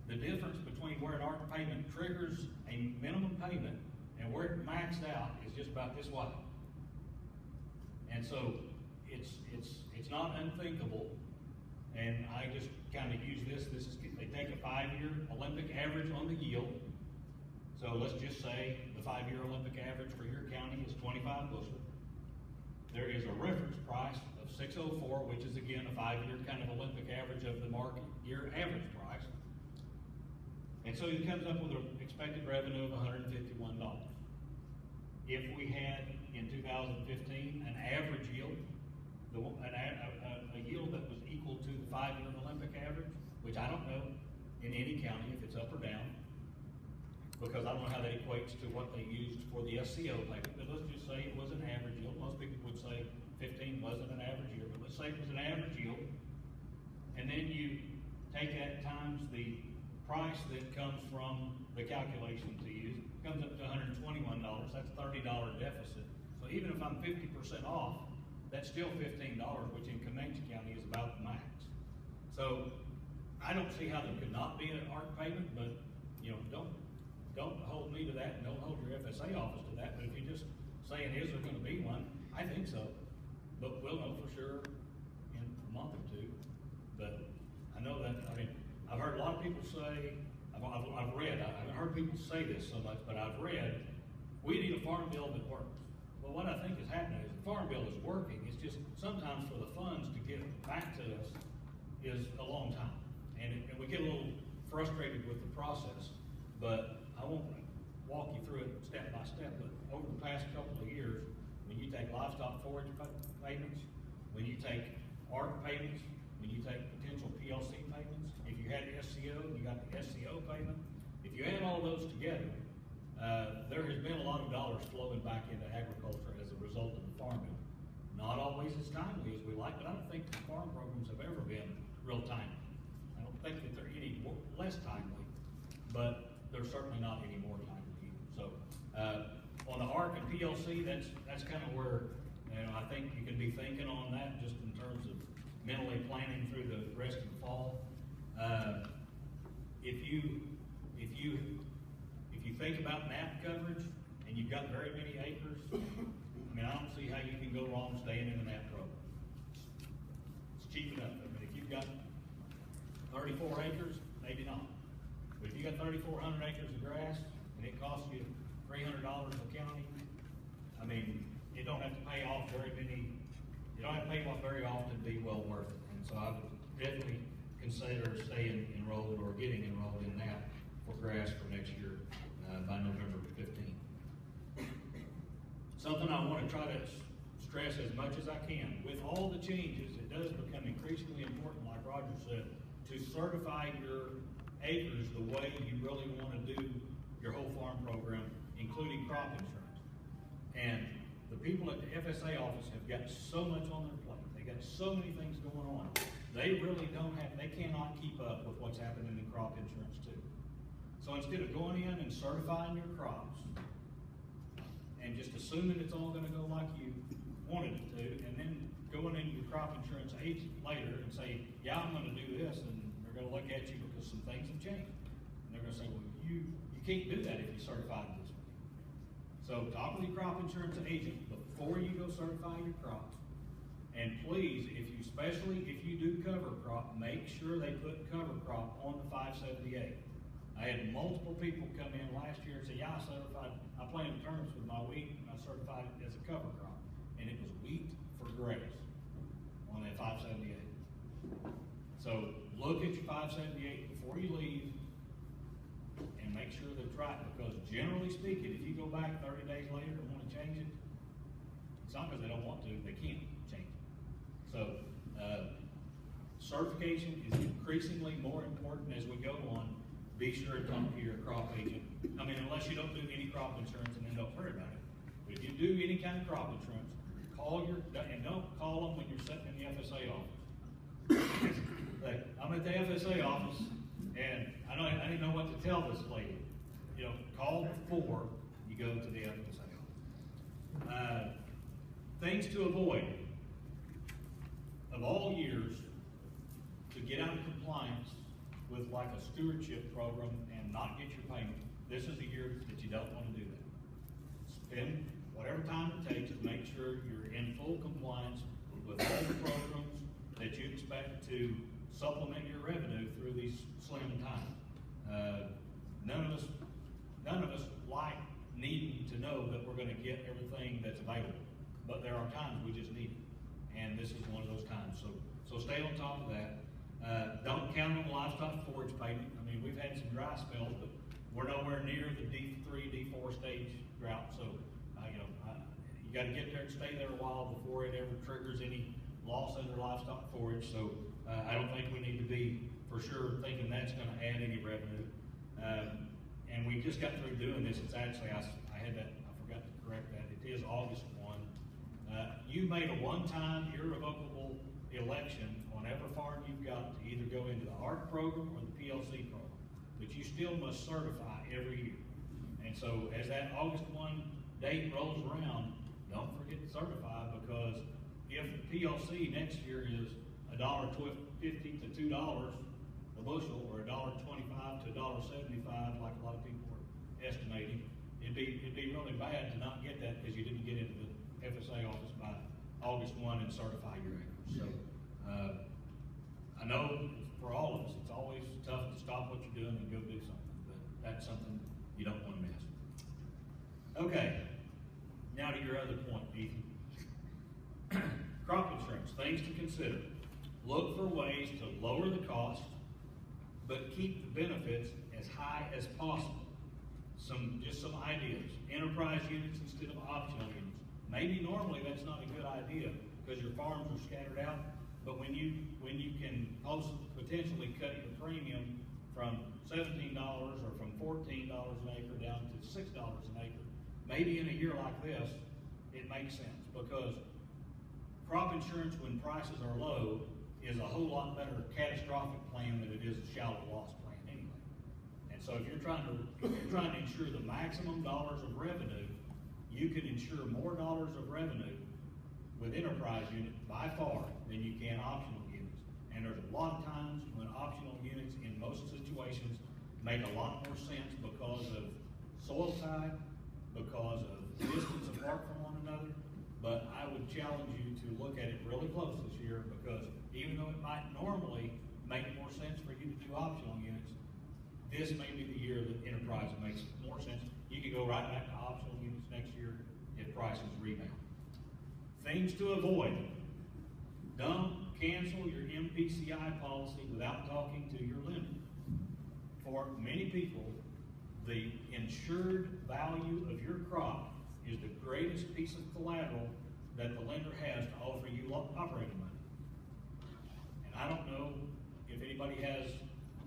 the difference between where an ARC payment triggers a minimum payment and where it maxed out is just about this wide. And so it's not unthinkable, and I just kind of use this. They take a 5-year Olympic average on the yield. So let's just say the 5-year Olympic average for your county is 25 bushel. There is a reference price of 604, which is again a 5-year kind of Olympic average of the market year average price. And so it comes up with an expected revenue of $151. If we had in 2015 an average yield, a yield that was equal to the 5-year Olympic average, which I don't know in any county if it's up or down, because I don't know how that equates to what they used for the SCO payment, but let's just say it was an average yield. Most people would say 15 wasn't an average year, but let's say it was an average yield, and then you take that times the price that comes from the calculation to use, comes up to $121, that's $30 deficit. So even if I'm 50% off, that's still $15, which in Comanche County is about the max. So I don't see how there could not be an ARC payment, but you know, don't hold me to that, and don't hold your FSA office to that, but if you're just saying, is there gonna be one? I think so, but we'll know for sure in a month or two. But I know that, I mean, I've heard a lot of people say, I've read, I haven't heard people say this so much, but I've read, we need a farm bill that works. Well, what I think is happening is the farm bill is working, it's just sometimes for the funds to get back to us is a long time. And we get a little frustrated with the process, but I won't walk you through it step by step, but over the past couple of years, when you take livestock forage payments, when you take ARC payments, when you take potential PLC payments, if you had SCO, you got the SCO payment. If you add all those together, there has been a lot of dollars flowing back into agriculture as a result of the farm bill. Not always as timely as we like, but I don't think the farm programs have ever been real timely. I don't think that they're any less timely, but they're certainly not any more timely either. So on the ARC and PLC, that's kind of where, you know, I think you can be thinking on that just in terms of mentally planning through the rest of the fall. If you think about nap coverage, and you've got very many acres, I mean, I don't see how you can go wrong staying in the nap program. It's cheap enough. I mean, if you've got 34 acres, maybe not. But if you got 3,400 acres of grass, and it costs you $300 a county, I mean, you don't have to pay off very often to be well worth it. And so I would definitely consider staying enrolled or getting enrolled in NAP for grass for next year by November 15th. Something I want to try to stress as much as I can, with all the changes, it does become increasingly important, like Roger said, to certify your acres the way you really want to do your whole farm program, including crop insurance. And the people at the FSA office have got so much on their plate. They got so many things going on. They really they cannot keep up with what's happening in crop insurance too. So instead of going in and certifying your crops and just assuming it's all gonna go like you wanted it to, and then going into your crop insurance agent later and say, yeah, I'm gonna do this, and they're gonna look at you because some things have changed. And they're gonna say, well, you can't do that if you certify it this way. So talk with your crop insurance agent before you go certify your crops. And please, especially if you do cover crop, make sure they put cover crop on the 578. I had multiple people come in last year and say, yeah, I planted turnips with my wheat, and I certified it as a cover crop. And it was wheat for grace on that 578. So look at your 578 before you leave and make sure that it's right, because generally speaking, if you go back 30 days later and want to change it, it's not because they don't want to, they can't change it. So certification is increasingly more important as we go on. Be sure to talk to your crop agent. I mean, unless you don't do any crop insurance, and then don't worry about it. But if you do any kind of crop insurance, and don't call them when you're sitting in the FSA office. Like, I'm at the FSA office, and I didn't know what to tell this lady. You know, call before you go to the FSA office. Things to avoid. Of all years, to get out of compliance with like a stewardship program and not get your payment, this is the year that you don't want to do that. Spend whatever time it takes to make sure you're in full compliance with all the programs that you expect to supplement your revenue through these slim times. None of us like needing to know that we're going to get everything that's available, but there are times we just need it, and this is one of those times. So stay on top of that. Don't count on livestock forage payment. I mean, we've had some dry spells, but we're nowhere near the D3, D4 stage drought. So, you got to get there and stay there a while before it ever triggers any loss in their livestock forage. So, I don't think we need to be for sure thinking that's going to add any revenue. And we just got through doing this. It's actually, I forgot to correct that. It is August 1. You made a one-time irrevocable election on every farm you've got to either go into the ARC program or the PLC program, but you still must certify every year. And so as that August 1 date rolls around, don't forget to certify, because if the PLC next year is $1.50 to $2 a bushel, or $1.25 to $1.75, like a lot of people are estimating, it'd be really bad to not get that because you didn't get into the FSA office by August 1 and certify your acres. So I know for all of us, it's always tough to stop what you're doing and go do something, but that's something you don't want to miss. Okay, now to your other point, Ethan. Crop insurance, things to consider. Look for ways to lower the cost, but keep the benefits as high as possible. Just some ideas. Enterprise units instead of optional units. Maybe normally that's not a good idea because your farms are scattered out, but when you can potentially cut your premium from $17 or from $14 an acre down to $6 an acre, maybe in a year like this, it makes sense, because crop insurance when prices are low is a whole lot better catastrophic plan than it is a shallow loss plan anyway. And so if you're trying to insure the maximum dollars of revenue, you can insure more dollars of revenue with enterprise unit by far than you can optional units. And there's a lot of times when optional units in most situations make a lot more sense because of soil side because of distance apart from one another. But I would challenge you to look at it really close this year, because even though it might normally make more sense for you to do optional units, this may be the year that enterprise makes more sense. You could go right back to optional units next year if prices rebound. Things to avoid: don't cancel your MPCI policy without talking to your lender. For many people, the insured value of your crop is the greatest piece of collateral that the lender has to offer you operating money. And I don't know if anybody has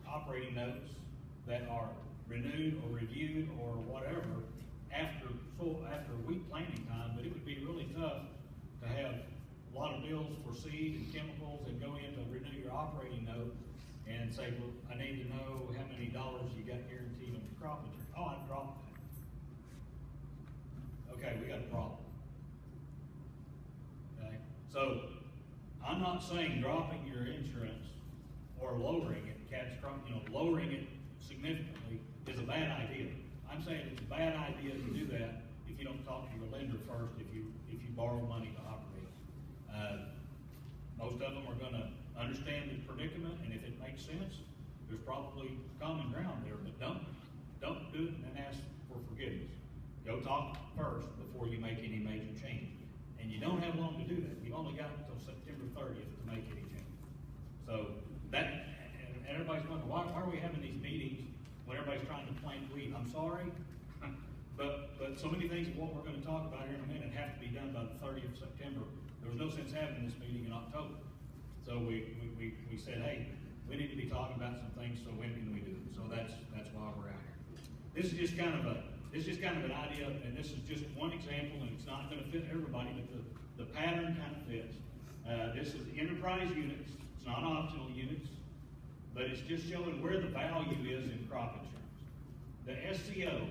operating notes that are renewed or reviewed or whatever after wheat planting time, but it would be really tough to have a lot of bills for seed and chemicals and go in to renew your operating note and say, well, I need to know how many dollars you got guaranteed on your crop insurance. Oh, I dropped that. Okay, we got a problem. Okay, so I'm not saying dropping your insurance or lowering it, lowering it significantly is a bad idea. I'm saying it's a bad idea to do that if you don't talk to your lender first, if you borrow money to operate. Most of them are going to understand the predicament, and if it makes sense, there's probably common ground there. But don't do it and then ask for forgiveness. Go talk first before you make any major change. And you don't have long to do that. You've only got until September 30th to make any change. So that, and everybody's wondering, why are we having these meetings when everybody's trying to plant wheat? I'm sorry, but so many things of what we're going to talk about here in a minute have to be done by the 30th of September. There was no sense having this meeting in October. So we said, hey, we need to be talking about some things, so when can we do it? So that's why we're out here. This is just kind of an idea, and this is just one example, and it's not going to fit everybody, but the pattern kind of fits. This is enterprise units. It's not optional units, but it's just showing where the value is in crop insurance. The SCO.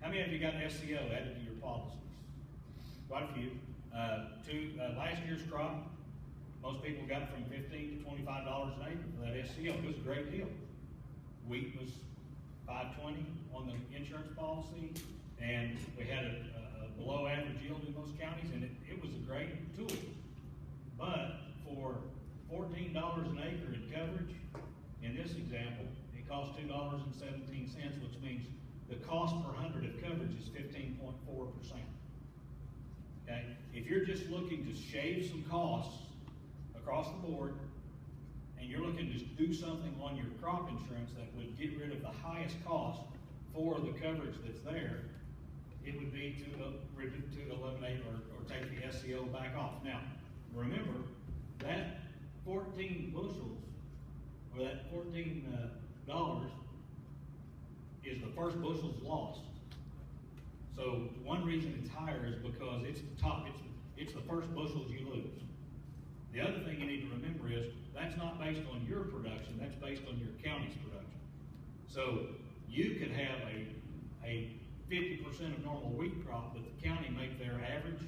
How many of you got SCO added to your policies? Quite a few. Last year's crop, most people got from $15 to $25 an acre for that SCO. It was a great deal. Wheat was $5.20 on the insurance policy, and we had a below average yield in most counties, and it was a great tool. But for $14 an acre in coverage, in this example, it costs $2.17, which means the cost per hundred of coverage is 15.4%. Okay? If you're just looking to shave some costs across the board, and you're looking to do something on your crop insurance that would get rid of the highest cost for the coverage that's there, it would be to eliminate or take the SCO back off. Now, remember, that 14 bushels, or that $14 is the first bushels lost. So one reason it's higher is because it's the first bushels you lose. The other thing you need to remember is that's not based on your production, that's based on your county's production. So you could have a 50% of normal wheat crop, but the county make their average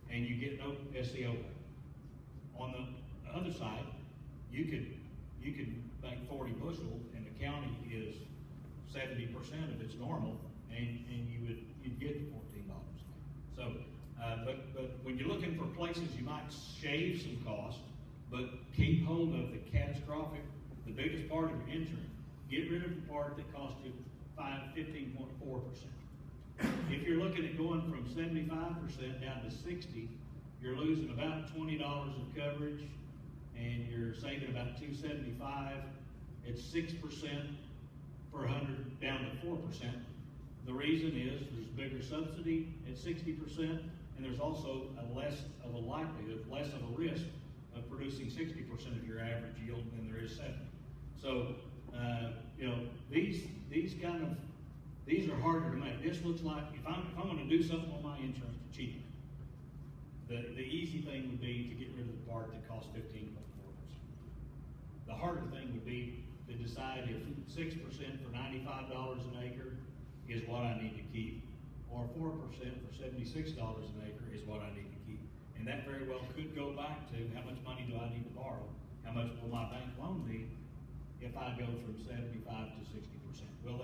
and you get no SCO back. On the other side, you could make 40 bushels and the county is 70% of its normal, and you'd get the $14. So, but when you're looking for places you might shave some cost, but keep hold of the catastrophic, the biggest part of your insurance. Get rid of the part that costs you 15.4%. If you're looking at going from 75% down to 60, you're losing about $20 of coverage, and you're saving about $275. It's 6% per 100 down to 4%. The reason is there's bigger subsidy at 60%, and there's also less of a likelihood, less of a risk of producing 60% of your average yield than there is 70. So, these are harder to make. This looks like if I'm going to do something on my insurance to cheapen it, the easy thing would be to get rid of the part that costs 15.4%. The harder thing would be to decide if 6% for $95 an acre is what I need to keep, or 4% for $76 an acre is what I need to keep. And that very well could go back to how much money do I need to borrow? How much will my bank loan me if I go from 75 to 60%? Will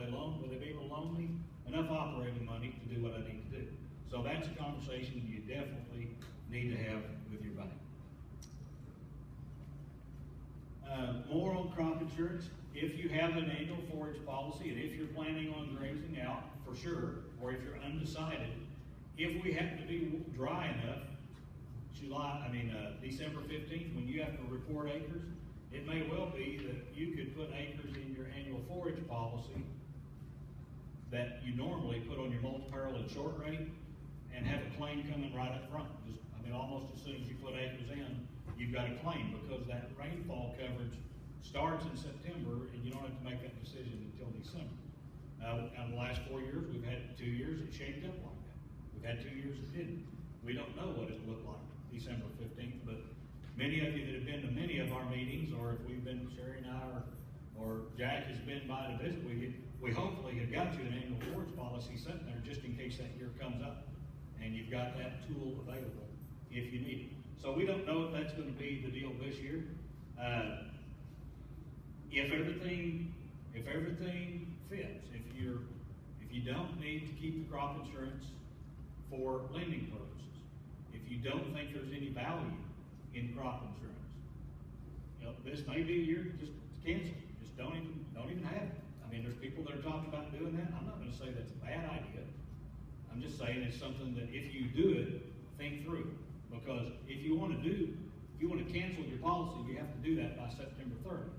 they be able to loan me enough operating money to do what I need to do. So that's a conversation you definitely need to have with your bank. More on crop insurance. If you have an annual forage policy, and if you're planning on grazing out, for sure, or if you're undecided, if we happen to be dry enough, December 15th, when you have to report acres, it may well be that you could put acres in your annual forage policy that you normally put on your multi-peril and short rate, and have a claim coming right up front. Almost as soon as you put acres in, you've got a claim, because that rainfall coverage starts in September, and you don't have to make that decision until December. Out of the last 4 years, we've had 2 years it shaped up like that. We've had 2 years it didn't. We don't know what it looked like December 15th, but many of you that have been to many of our meetings, or if we've been, Sherry and I, or Jack has been by to visit with you, we hopefully have got you an annual forage policy sitting there just in case that year comes up. And you've got that tool available if you need it. So we don't know if that's going to be the deal this year. If everything fits, if you don't need to keep the crop insurance for lending purposes, if you don't think there's any value in crop insurance, this may be a year just to cancel. Just don't even have it. There's people that are talking about doing that. I'm not going to say that's a bad idea. I'm just saying it's something that if you do it, think through. Because if you want to cancel your policy, you have to do that by September 30th.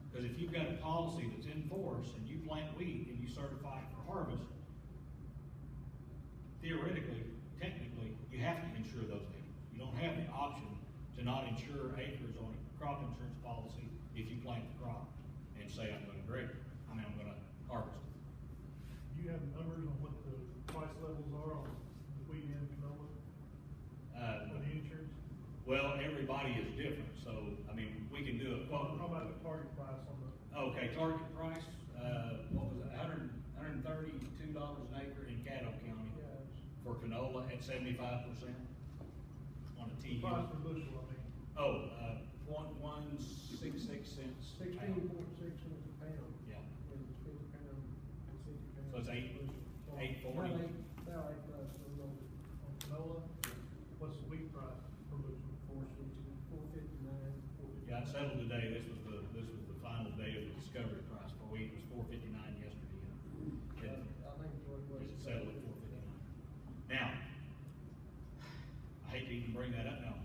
Because if you've got a policy that's in force and you plant wheat and you certify it for harvest, theoretically, technically, you have to insure those acres. You don't have the option to not insure acres on a crop insurance policy if you plant the crop and say, I'm going to grade it. I'm going to harvest it. Do you have numbers on what the price levels are on the wheat and canola? For the insurance? Well, everybody is different, so, we can do a quote. How about the target price on the? Okay, target price, what was it, $132 an acre in Caddo County for canola at 75% on a TU. Price per bushel, Oh, 1.166 cents. 16.6 cents a pound. Yeah. And it's 50 pound, 60 pound. So it's $8.40. About eight bucks a load. on canola, what's the wheat price per bushel? 459. Got settled today. This was the final day of the discovery price for wheat. It was $4.59 yesterday. I think it's what it was. It's settled at $4.59. Now, I hate to even bring that up now.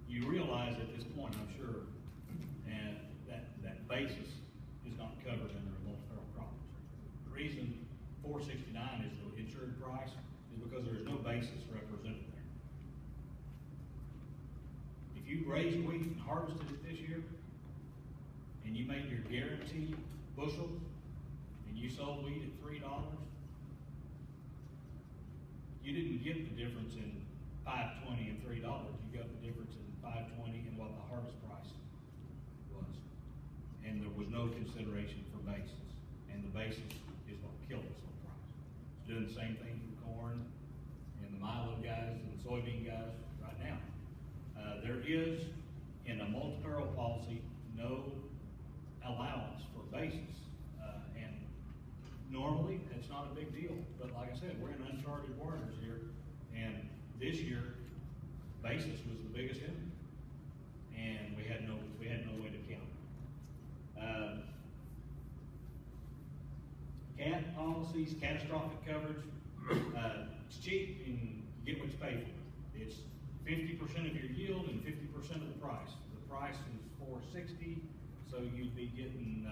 You realize at this point, I'm sure, and that basis is not covered under a multi-peril crop insurance. The reason $4.69 is the insured price is because there is no basis represented there. If you raised wheat and harvested it this year, and you made your guaranteed bushels, and you sold wheat at $3, you didn't get the difference in $5.20 and $3. You got the difference in $5.20 and what the harvest price was. And there was no consideration for basis. And the basis is what killed us on price. It's doing the same thing for corn and the milo guys and the soybean guys right now. There is, in a multi-peril policy, no allowance for basis. And normally, it's not a big deal. But like I said, we're in uncharted waters here. And this year, basis was the biggest hit. And we had no way to count it. CAT policies, catastrophic coverage, it's cheap and you get what you pay for. It's 50% of your yield and 50% of the price. The price is $4.60, so you'd be getting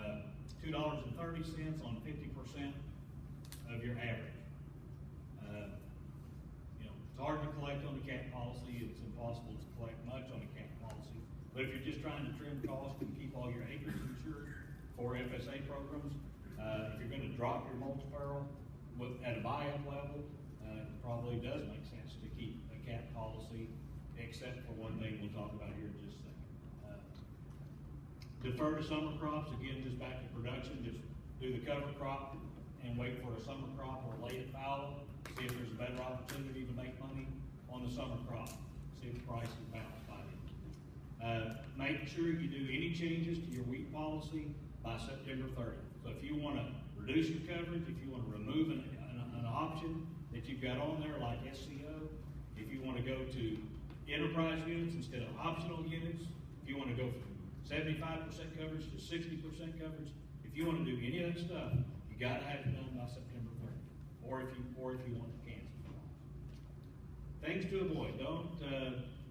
$2.30 on 50% of your average. It's hard to collect on the CAT policy. It's impossible to collect much on a CAT policy. But if you're just trying to trim costs and keep all your acres insured for FSA programs, if you're going to drop your multi-peril at a buy-up level, it probably does make sense to keep a CAT policy, except for one thing we'll talk about here in just a second. Defer to summer crops, again, just back to production, just do the cover crop and wait for a summer crop or lay it fallow, see if there's a better opportunity to make money on the summer crop, see if the price is balanced by then. Make sure you do any changes to your wheat policy by September 30th. So if you want to reduce your coverage, if you wanna remove an option that you've got on there like SCO, if you wanna go to enterprise units instead of optional units, if you wanna go from 75% coverage to 60% coverage, if you wanna do any of that stuff, you gotta have it done by September 30th, or if you want to cancel. Things to avoid, don't,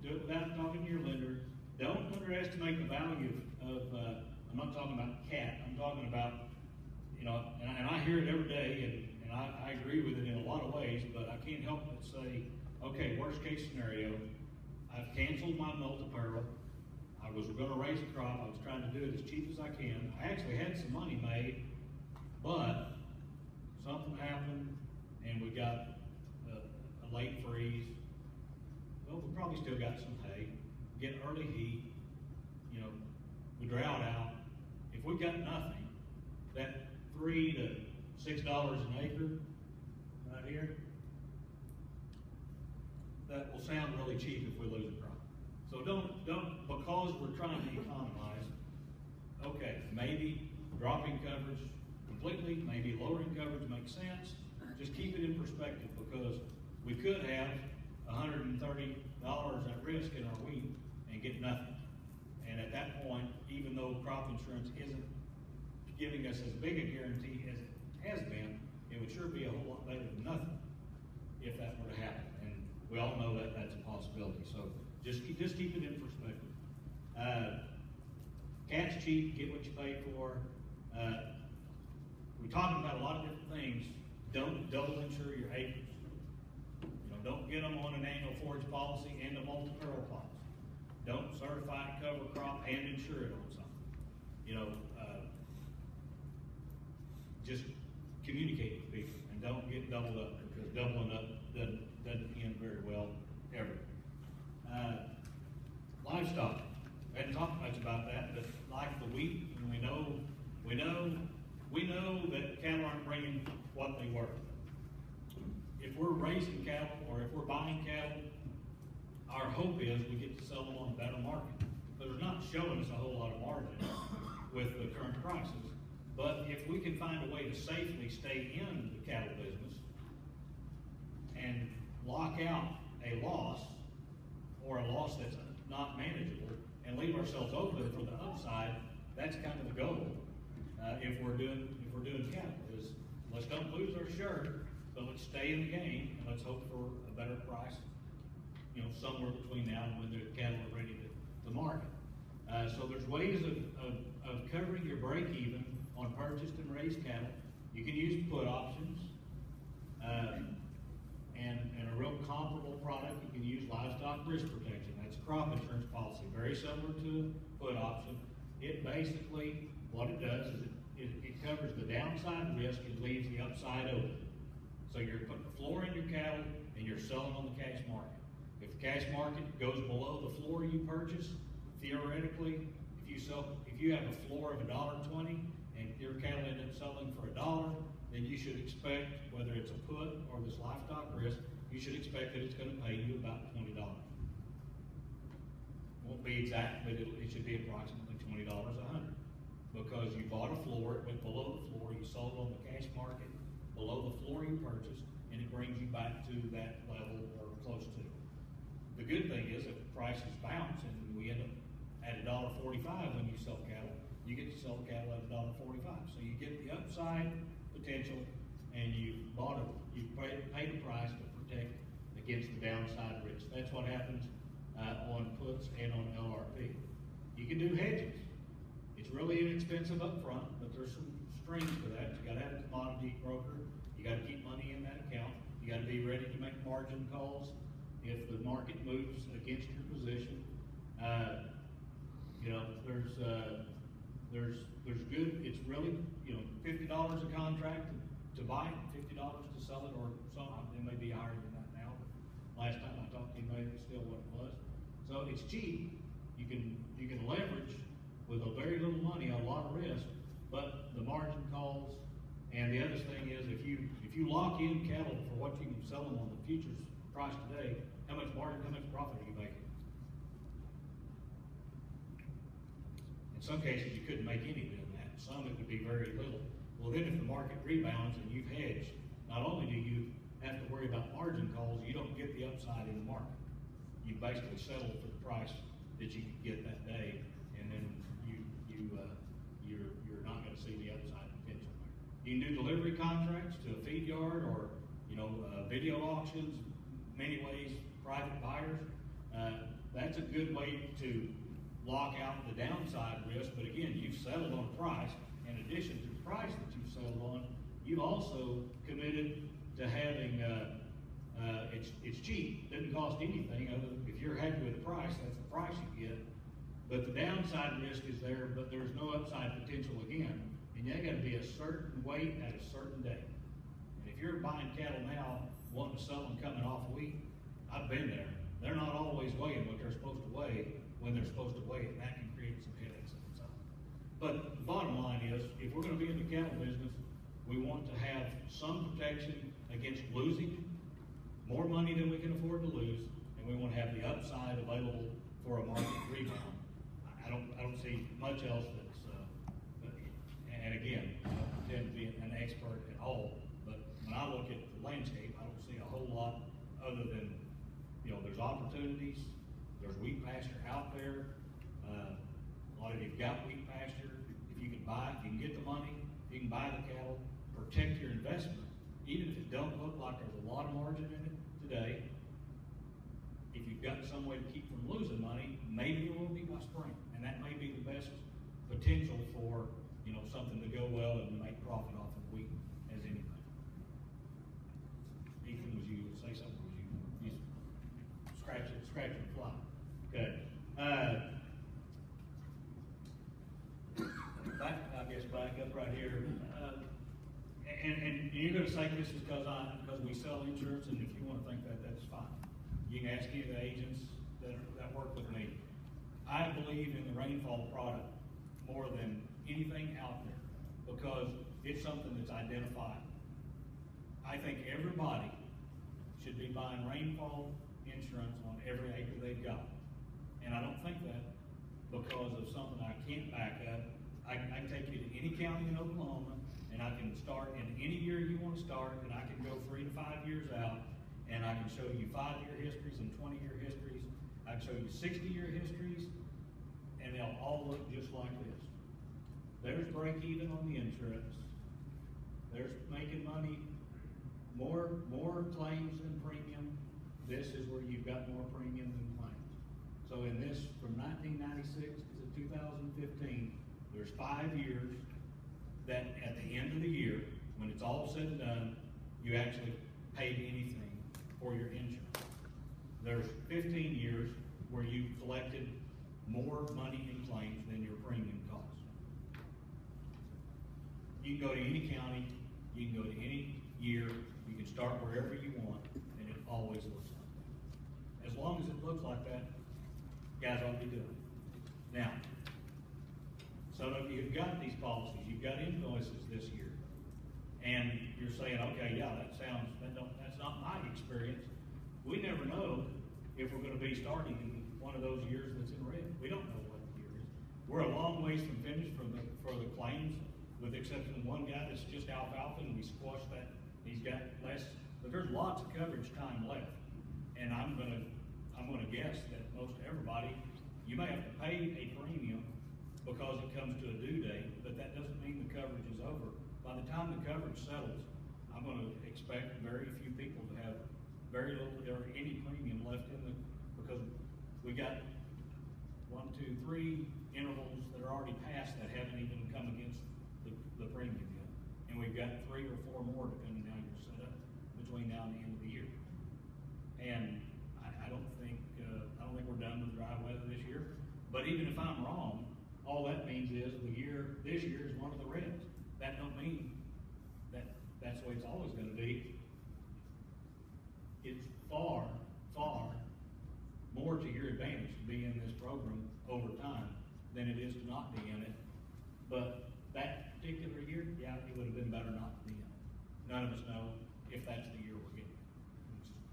do it without talking to your lender. Don't underestimate the value of, I'm not talking about cat, I'm talking about, you know, and I hear it every day, and I agree with it in a lot of ways, but I can't help but say, okay, worst case scenario, I've canceled my multi-peril. I was gonna raise a crop, I was trying to do it as cheap as I can. I actually had some money made, but something happened, and we got a late freeze. Well, we probably still got some hay, get early heat, you know, we drought out. If we got nothing, that $3 to $6 an acre right here, that will sound really cheap if we lose a crop. So don't, because we're trying to economize, okay, maybe dropping coverage completely, maybe lowering coverage makes sense. Just keep it in perspective, because we could have $130 at risk in our wheat and get nothing. And at that point, even though crop insurance isn't giving us as big a guarantee as it has been, it would sure be a whole lot better than nothing if that were to happen. And we all know that that's a possibility. So just keep it in perspective. Cat's cheap, get what you pay for. We're talking about a lot of different things. Don't double insure your acres. You know, don't get them on an annual forage policy and a multi-peril policy. Don't certify and cover crop and insure it on something. You know, just communicate with people and don't get doubled up, because doubling up doesn't end very well ever. Livestock. We hadn't talked much about that, but like the wheat, we know that cattle aren't bringing what they were. If we're raising cattle or if we're buying cattle, our hope is we get to sell them on a better market. But they're not showing us a whole lot of margin with the current prices. But if we can find a way to safely stay in the cattle business and lock out a loss, or a loss that's not manageable, and leave ourselves open for the upside, that's kind of the goal. If we're doing cattle, is let's don't lose our shirt, but let's stay in the game and let's hope for a better price, you know, somewhere between now and when the cattle are ready to market. So there's ways of covering your break even on purchased and raised cattle. You can use put options, and a real comparable product, you can use livestock risk protection. That's a crop insurance policy, very similar to a put option. It basically, what it does is it covers the downside risk and leaves the upside open. So you're putting a floor in your cattle and you're selling on the cash market. If the cash market goes below the floor you purchase, theoretically, if you have a floor of $1.20 and your cattle end up selling for $1, then you should expect, whether it's a put or this livestock risk, you should expect that it's going to pay you about $20. Won't be exact, but it should be approximately $20 a hundred. Because you bought a floor, it went below the floor, you sold on the cash market below the floor you purchased, and it brings you back to that level or close to it. The good thing is, if prices bounce and we end up at $1.45 when you sell cattle, you get to sell cattle at $1.45. So you get the upside potential, and you paid a price to protect against the downside risk. That's what happens on puts and on LRP. You can do hedges. It's really inexpensive up front, but there's some strings to that. You gotta have a commodity broker. You gotta keep money in that account. You gotta be ready to make margin calls if the market moves against your position. You know, there's good, it's really, you know, $50 a contract to buy it, $50 to sell it, or some, it may be higher than that now, but last time I talked to you, maybe it's still what it was. So it's cheap. You can leverage with a very little money, a lot of risk, but the margin calls, and the other thing is, if you lock in cattle for what you can sell them on the futures price today, how much margin, how much profit are you making? In some cases, you couldn't make any doing that. Some, it would be very little. Well, then if the market rebounds and you've hedged, not only do you have to worry about margin calls, you don't get the upside in the market. You basically settle for the price that you could get that day, and then you're not gonna see the upside potential there. You can do delivery contracts to a feed yard or, video auctions, many ways, private buyers. That's a good way to lock out the downside risk, but again, you've settled on a price. In addition to the price that you've settled on, you've also committed to having, it's cheap, doesn't cost anything, other than if you're happy with the price, that's the price you get. But the downside risk is there, but there's no upside potential again, and you gotta be a certain weight at a certain day. And if you're buying cattle now, wanting to sell them coming off wheat, I've been there. They're not always weighing what they're supposed to weigh when they're supposed to weigh it, and that can create some headaches in itself. But the bottom line is, if we're gonna be in the cattle business, we want to have some protection against losing more money than we can afford to lose, and we want to have the upside available for a market rebound. I don't see much else that's, and again, I don't pretend to be an expert at all, but when I look at the landscape, I don't see a whole lot other than, there's opportunities, there's wheat pasture out there. A lot of you've got wheat pasture. If you can buy it, you can get the money, you can buy the cattle, protect your investment, even if it don't look like there's a lot of margin in it today. If you've got some way to keep from losing money, maybe it will be by spring, and that may be the best potential for, something to go well and make profit off of wheat as anything. Ethan, was you say something? Was you scratch and fly? Okay. Back up right here. And you're gonna say this is because we sell insurance, and if you wanna think that, that's fine. You can ask any of the agents that work with me. I believe in the rainfall product more than anything out there because it's something that's identified. I think everybody should be buying rainfall insurance on every acre they've got. And I don't think that because of something I can't back up. I can take you to any county in Oklahoma, and I can start in any year you want to start, and I can go 3 to 5 years out, and I can show you 5-year histories and 20-year histories. I can show you 60-year histories, and they'll all look just like this. There's break even on the insurance. There's making money, more claims than premium. This is where you've got more premium than claims. So in this, from 1996 to 2015, there's 5 years that at the end of the year, when it's all said and done, you actually paid anything for your insurance. There's 15 years where you collected more money in claims than your premium cost. You can go to any county, you can go to any year, you can start wherever you want, and it always looks like that. As long as it looks like that, guys ought to be doing it. Now, some of you have got these policies, you've got invoices this year, and you're saying, okay, yeah, that's not my experience. We never know if we're gonna be starting in one of those years that's in red. We don't know what the year is. We're a long ways from finished for the claims, with the exception of one guy that's just alfalfa, and we squashed that. He's got less, but there's lots of coverage time left. And I'm gonna guess that most everybody, you may have to pay a premium because it comes to a due date, but that doesn't mean the coverage is over. By the time the coverage settles, I'm gonna expect very few people to have very little or any premium left in because we got 1, 2, 3 intervals that are already passed that haven't even come against the premium yet. And we've got 3 or 4 more depending on how you're set up between now and the end of the year. And I don't think we're done with dry weather this year. But even if I'm wrong, all that means is this year is one of the reds. That don't mean that that's the way it's always gonna be. It's far, far more to your advantage to be in this program over time than it is to not be in it. But that particular year, yeah, it would have been better not to be in it. None of us know if that's the year we're getting.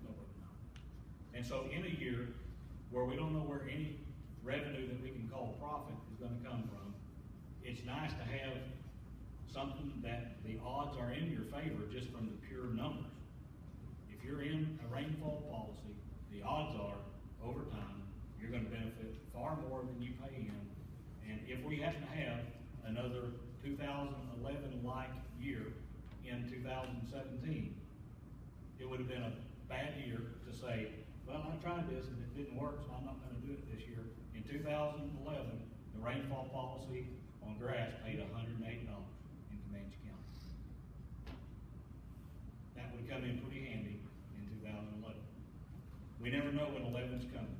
Nobody knows. And so in a year where we don't know where any revenue that we can call profit is going to come from, it's nice to have something that the odds are in your favor just from the pure numbers. If you're in a rainfall policy, the odds are, over time, you're gonna benefit far more than you pay in. And if we happen to have another 2011-like year in 2017, it would have been a bad year to say, well, I tried this and it didn't work, so I'm not gonna do it this year. In 2011, the rainfall policy on grass paid $108 in Comanche County. That would come in pretty handy in 2011. We never know when 11's coming.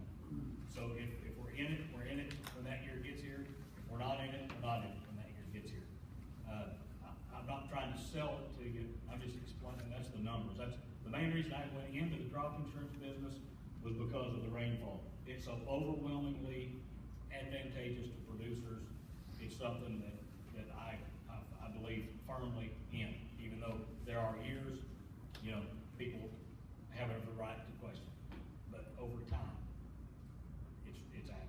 So if we're in it when that year gets here. If we're not in it, we're not in it when that year gets here. I'm not trying to sell it to you, I'm just explaining, that's the numbers. That's the main reason I went into the crop insurance business was because of the rainfall. It's so overwhelmingly advantageous to producers. It's something that I believe firmly in, even though there are years, you know, people have every right to question. But over time, it's accurate.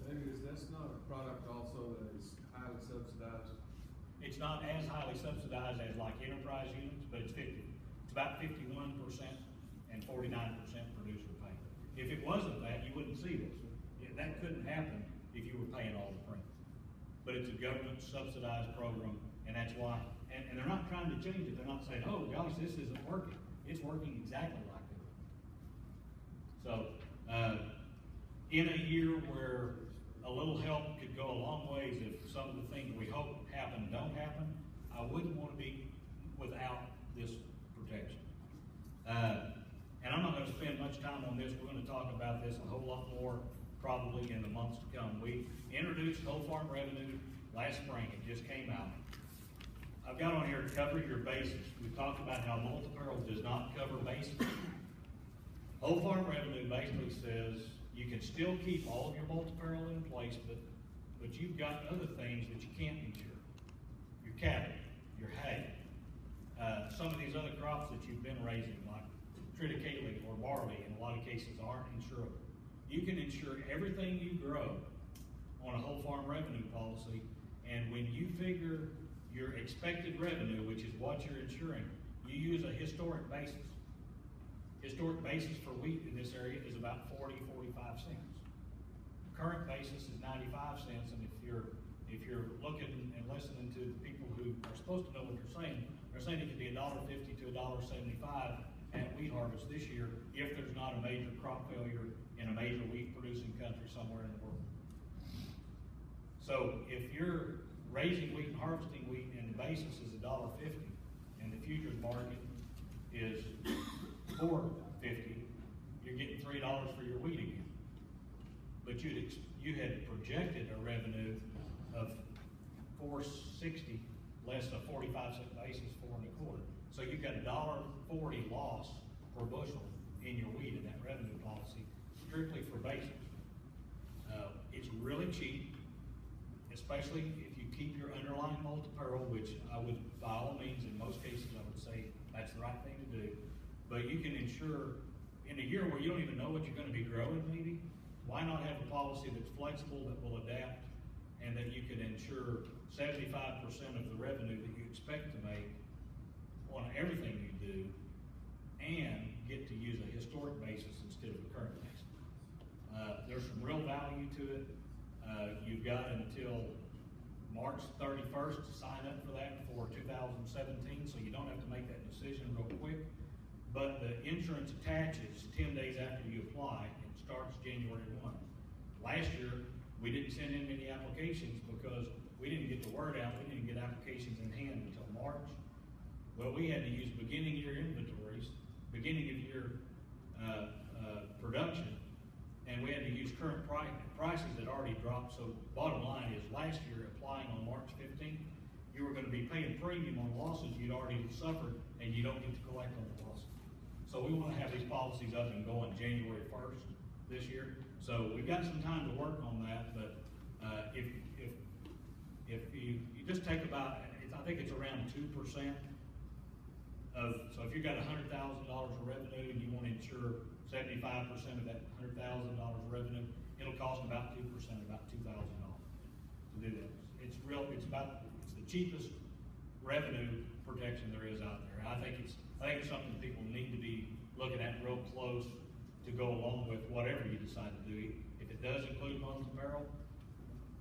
David, that's not a product also that is highly subsidized? It's not as highly subsidized as like enterprise units, but it's 50. It's about 51% and 49% producer pay. If it wasn't that, you wouldn't see this. That couldn't happen if you were paying all the premium. But it's a government subsidized program, and that's why. And they're not trying to change it. They're not saying, oh gosh, this isn't working. It's working exactly like it. So, in a year where a little help could go a long ways if some of the things we hope happen don't happen, I wouldn't want to be without this protection. And I'm not going to spend much time on this. We're going to talk about this a whole lot more probably in the months to come. We introduced whole farm revenue last spring. It just came out. I've got on here to cover your basis. We've talked about how multi-peril does not cover basis. Whole farm revenue basically says you can still keep all of your multi-peril in place, but you've got other things that you can't insure. Your cattle, your hay, some of these other crops that you've been raising, like triticale or barley, in a lot of cases aren't insurable. You can insure everything you grow on a whole farm revenue policy, and when you figure your expected revenue, which is what you're insuring, you use a historic basis. Historic basis for wheat in this area is about 40-45 cents. Current basis is 95 cents, and if you're looking and listening to the people who are supposed to know what they're saying it could be $1.50 to $1.75 at wheat harvest this year if there's not a major crop failure in a major wheat producing country somewhere in the world. So if you're raising wheat and harvesting wheat and the basis is $1.50 and the futures market is $4.50, you're getting $3 for your wheat again. But you had projected a revenue of $4.60 less a 45-cent basis, $4.25. So you've got $1.40 loss per bushel in your wheat in that revenue policy, strictly for basis. It's really cheap, especially if you keep your underlying multi-peril, which I would, by all means, in most cases, I would say that's the right thing to do. But you can insure in a year where you don't even know what you're going to be growing, maybe. Why not have a policy that's flexible, that will adapt, and that you can insure 75% of the revenue that you expect to make on everything you do, and get to use a historic basis instead of a current basis. There's some real value to it. You've got until March 31st to sign up for that for 2017, so you don't have to make that decision real quick. But the insurance attaches 10 days after you apply and starts January 1. Last year, we didn't send in many applications because we didn't get the word out. We didn't get applications in hand until March. Well, we had to use beginning year inventories, beginning of year production, and we had to use current prices that already dropped. So bottom line is, last year, applying on March 15th, you were going to be paying premium on losses you'd already suffered, and you don't get to collect on the losses. So we want to have these policies up and going January 1st this year. So we've got some time to work on that, but if you just take about, I think it's around 2% of, so if you've got $100,000 of revenue and you want to insure 75% of that $100,000 of revenue, it'll cost about 2%, about $2,000 to do that. It's the cheapest revenue protection there is out there. I think it's something people need to be looking at real close to go along with whatever you decide to do. If it does include multi-peril,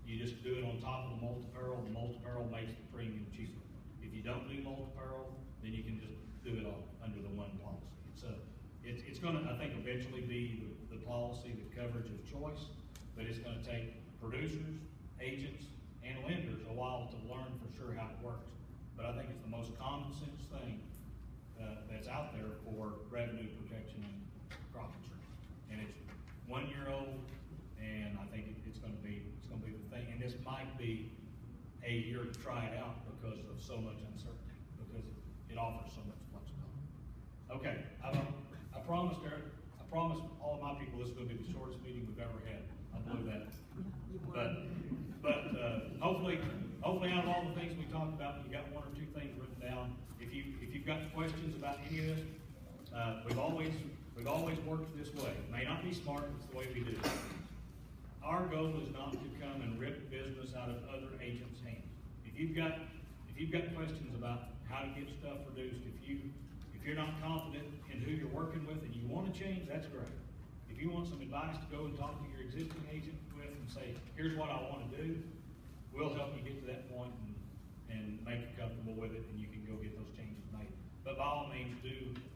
you just do it on top of the multi-peril. The multi-peril makes the premium cheaper. If you don't do multi-peril, then you can just do it all under the one policy. It's gonna, I think, eventually be the policy, the coverage of choice, but it's gonna take producers, agents, and lenders a while to learn for sure how it works. But I think it's the most common sense thing that's out there for revenue protection and crop insurance. And it's 1 year old, and I think it's gonna be the thing. And this might be a year to try it out because of so much uncertainty, because it offers so much flexibility. Okay, I promised Eric, I promised all of my people this is gonna be the shortest meeting we've ever had. I blew that. But hopefully out of all the things we talked about, you got one or two things written down. If you've got questions about any of this, we've always worked this way. It may not be smart, it's the way we do it. Our goal is not to come and rip business out of other agents' hands. If you've got questions about how to get stuff reduced, if you're not confident in who you're working with and you want to change, that's great. If you want some advice to go and talk to your existing agent with and say, here's what I want to do, we'll help you get to that point and make you comfortable with it, and you can go get those changes made. But by all means, do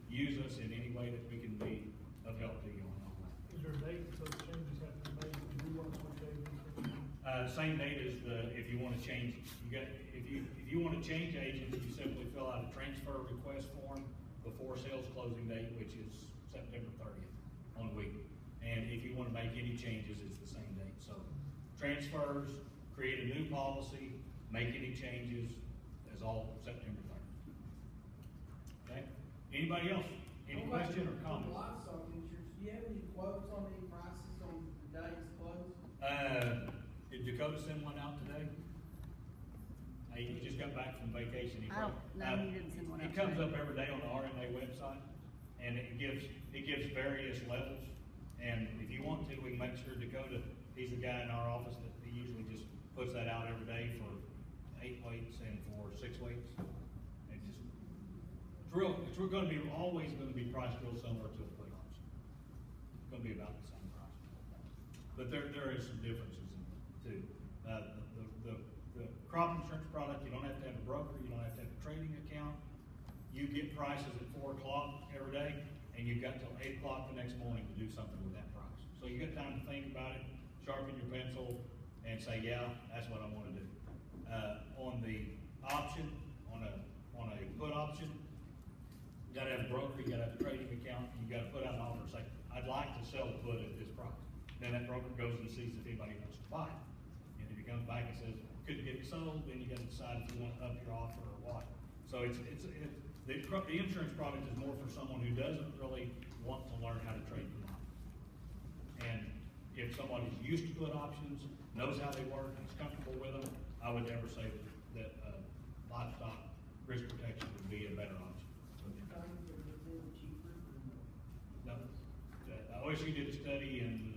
use us in any way that we can be of help to you on all that. Is there a date that those changes have to be made? Do we want to switch agents? Same date as if you want to change, if you want to change agents, you simply fill out a transfer request form before sales closing date, which is September 30th on a week. And if you want to make any changes, it's the same date. So transfers, create a new policy, make any changes, is all September 30th. Okay? Anybody else? Any question or comment? Livestock insurance, do you have any quotes on any prices on the day it's closed? Did Dakota send one out today? He just got back from vacation. No, he didn't send one out It comes today. up every day on the RMA website, and it gives various levels. And if you want to, we can make sure Dakota, he's the guy in our office that he usually just puts that out every day for 8 weeks and for 6 weeks. It's going to be always going to be priced real similar to a put option. It's going to be about the same price, but there is some differences in it too. The crop insurance product, you don't have to have a broker, you don't have to have a trading account. You get prices at 4 o'clock every day, and you've got till 8 o'clock the next morning to do something with that price. So you got time to think about it, sharpen your pencil, and say, yeah, that's what I want to do. On the option, on a put option, you gotta have a broker, you gotta have a trading account, and you gotta put out an offer and say, I'd like to sell the put at this price. Then that broker goes and sees if anybody wants to buy it. And if he comes back and says, couldn't get it sold, then you gotta decide if you want to up your offer or what. So the insurance product is more for someone who doesn't really want to learn how to trade commodities. And if somebody's used to put options, knows how they work, and is comfortable with them, I would never say that livestock risk protection would be a better option. No. OSU did a study in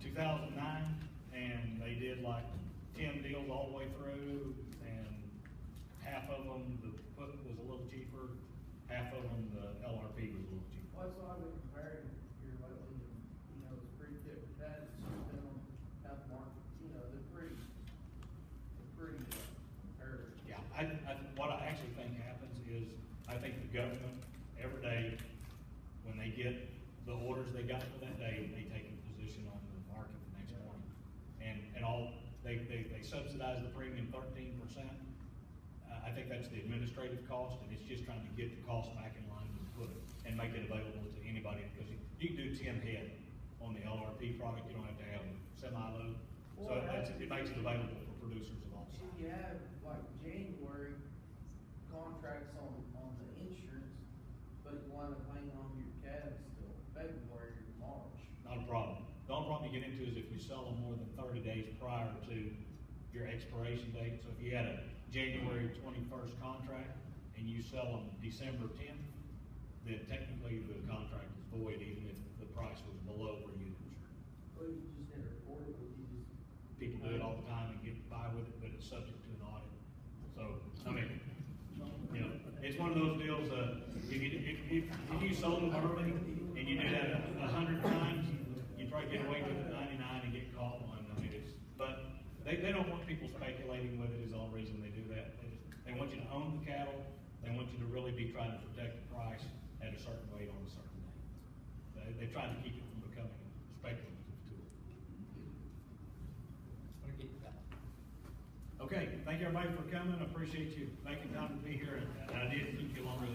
2009, and they did like 10 deals all the way through, and half of them, the put was a little cheaper, half of them, the LRP was a little cheaper. Well, that's what I've been comparing here lately, and, it's pretty good with that, it's just been on how the market, they're pretty comparative. Yeah, what I actually think happens is, I think the government, every day, when they get the orders they got for that day, they take a position on the market the next morning. And they subsidize the premium 13%. I think that's the administrative cost, and it's just trying to get the cost back in line with put it and make it available to anybody, because you can do 10 head on the LRP product, you don't have to have a semi-load. So it makes it available for producers of all sizes. You have like January contracts on the insurance, but you wind up hanging on your calves till February or March. Not a problem. The only problem you get into is if you sell them more than 30 days prior to your expiration date. So if you had a January 21st contract and you sell them December 10th, then technically the contract is void even if the price was below where you insured. Well, you just never report it, but you just. People do it all the time and get by with it, but it's subject So, I mean, you know, it's one of those deals, if you sold them early and you do that 100 times, you try to get away with it 99 and get caught one. I mean, but they don't want people speculating with it is the only reason they do that. They want you to own the cattle. They want you to really be trying to protect the price at a certain weight on a certain day. They try to keep it from becoming a speculative tool. Okay, thank you everybody for coming. I appreciate you making time to be here, and I did keep you longer than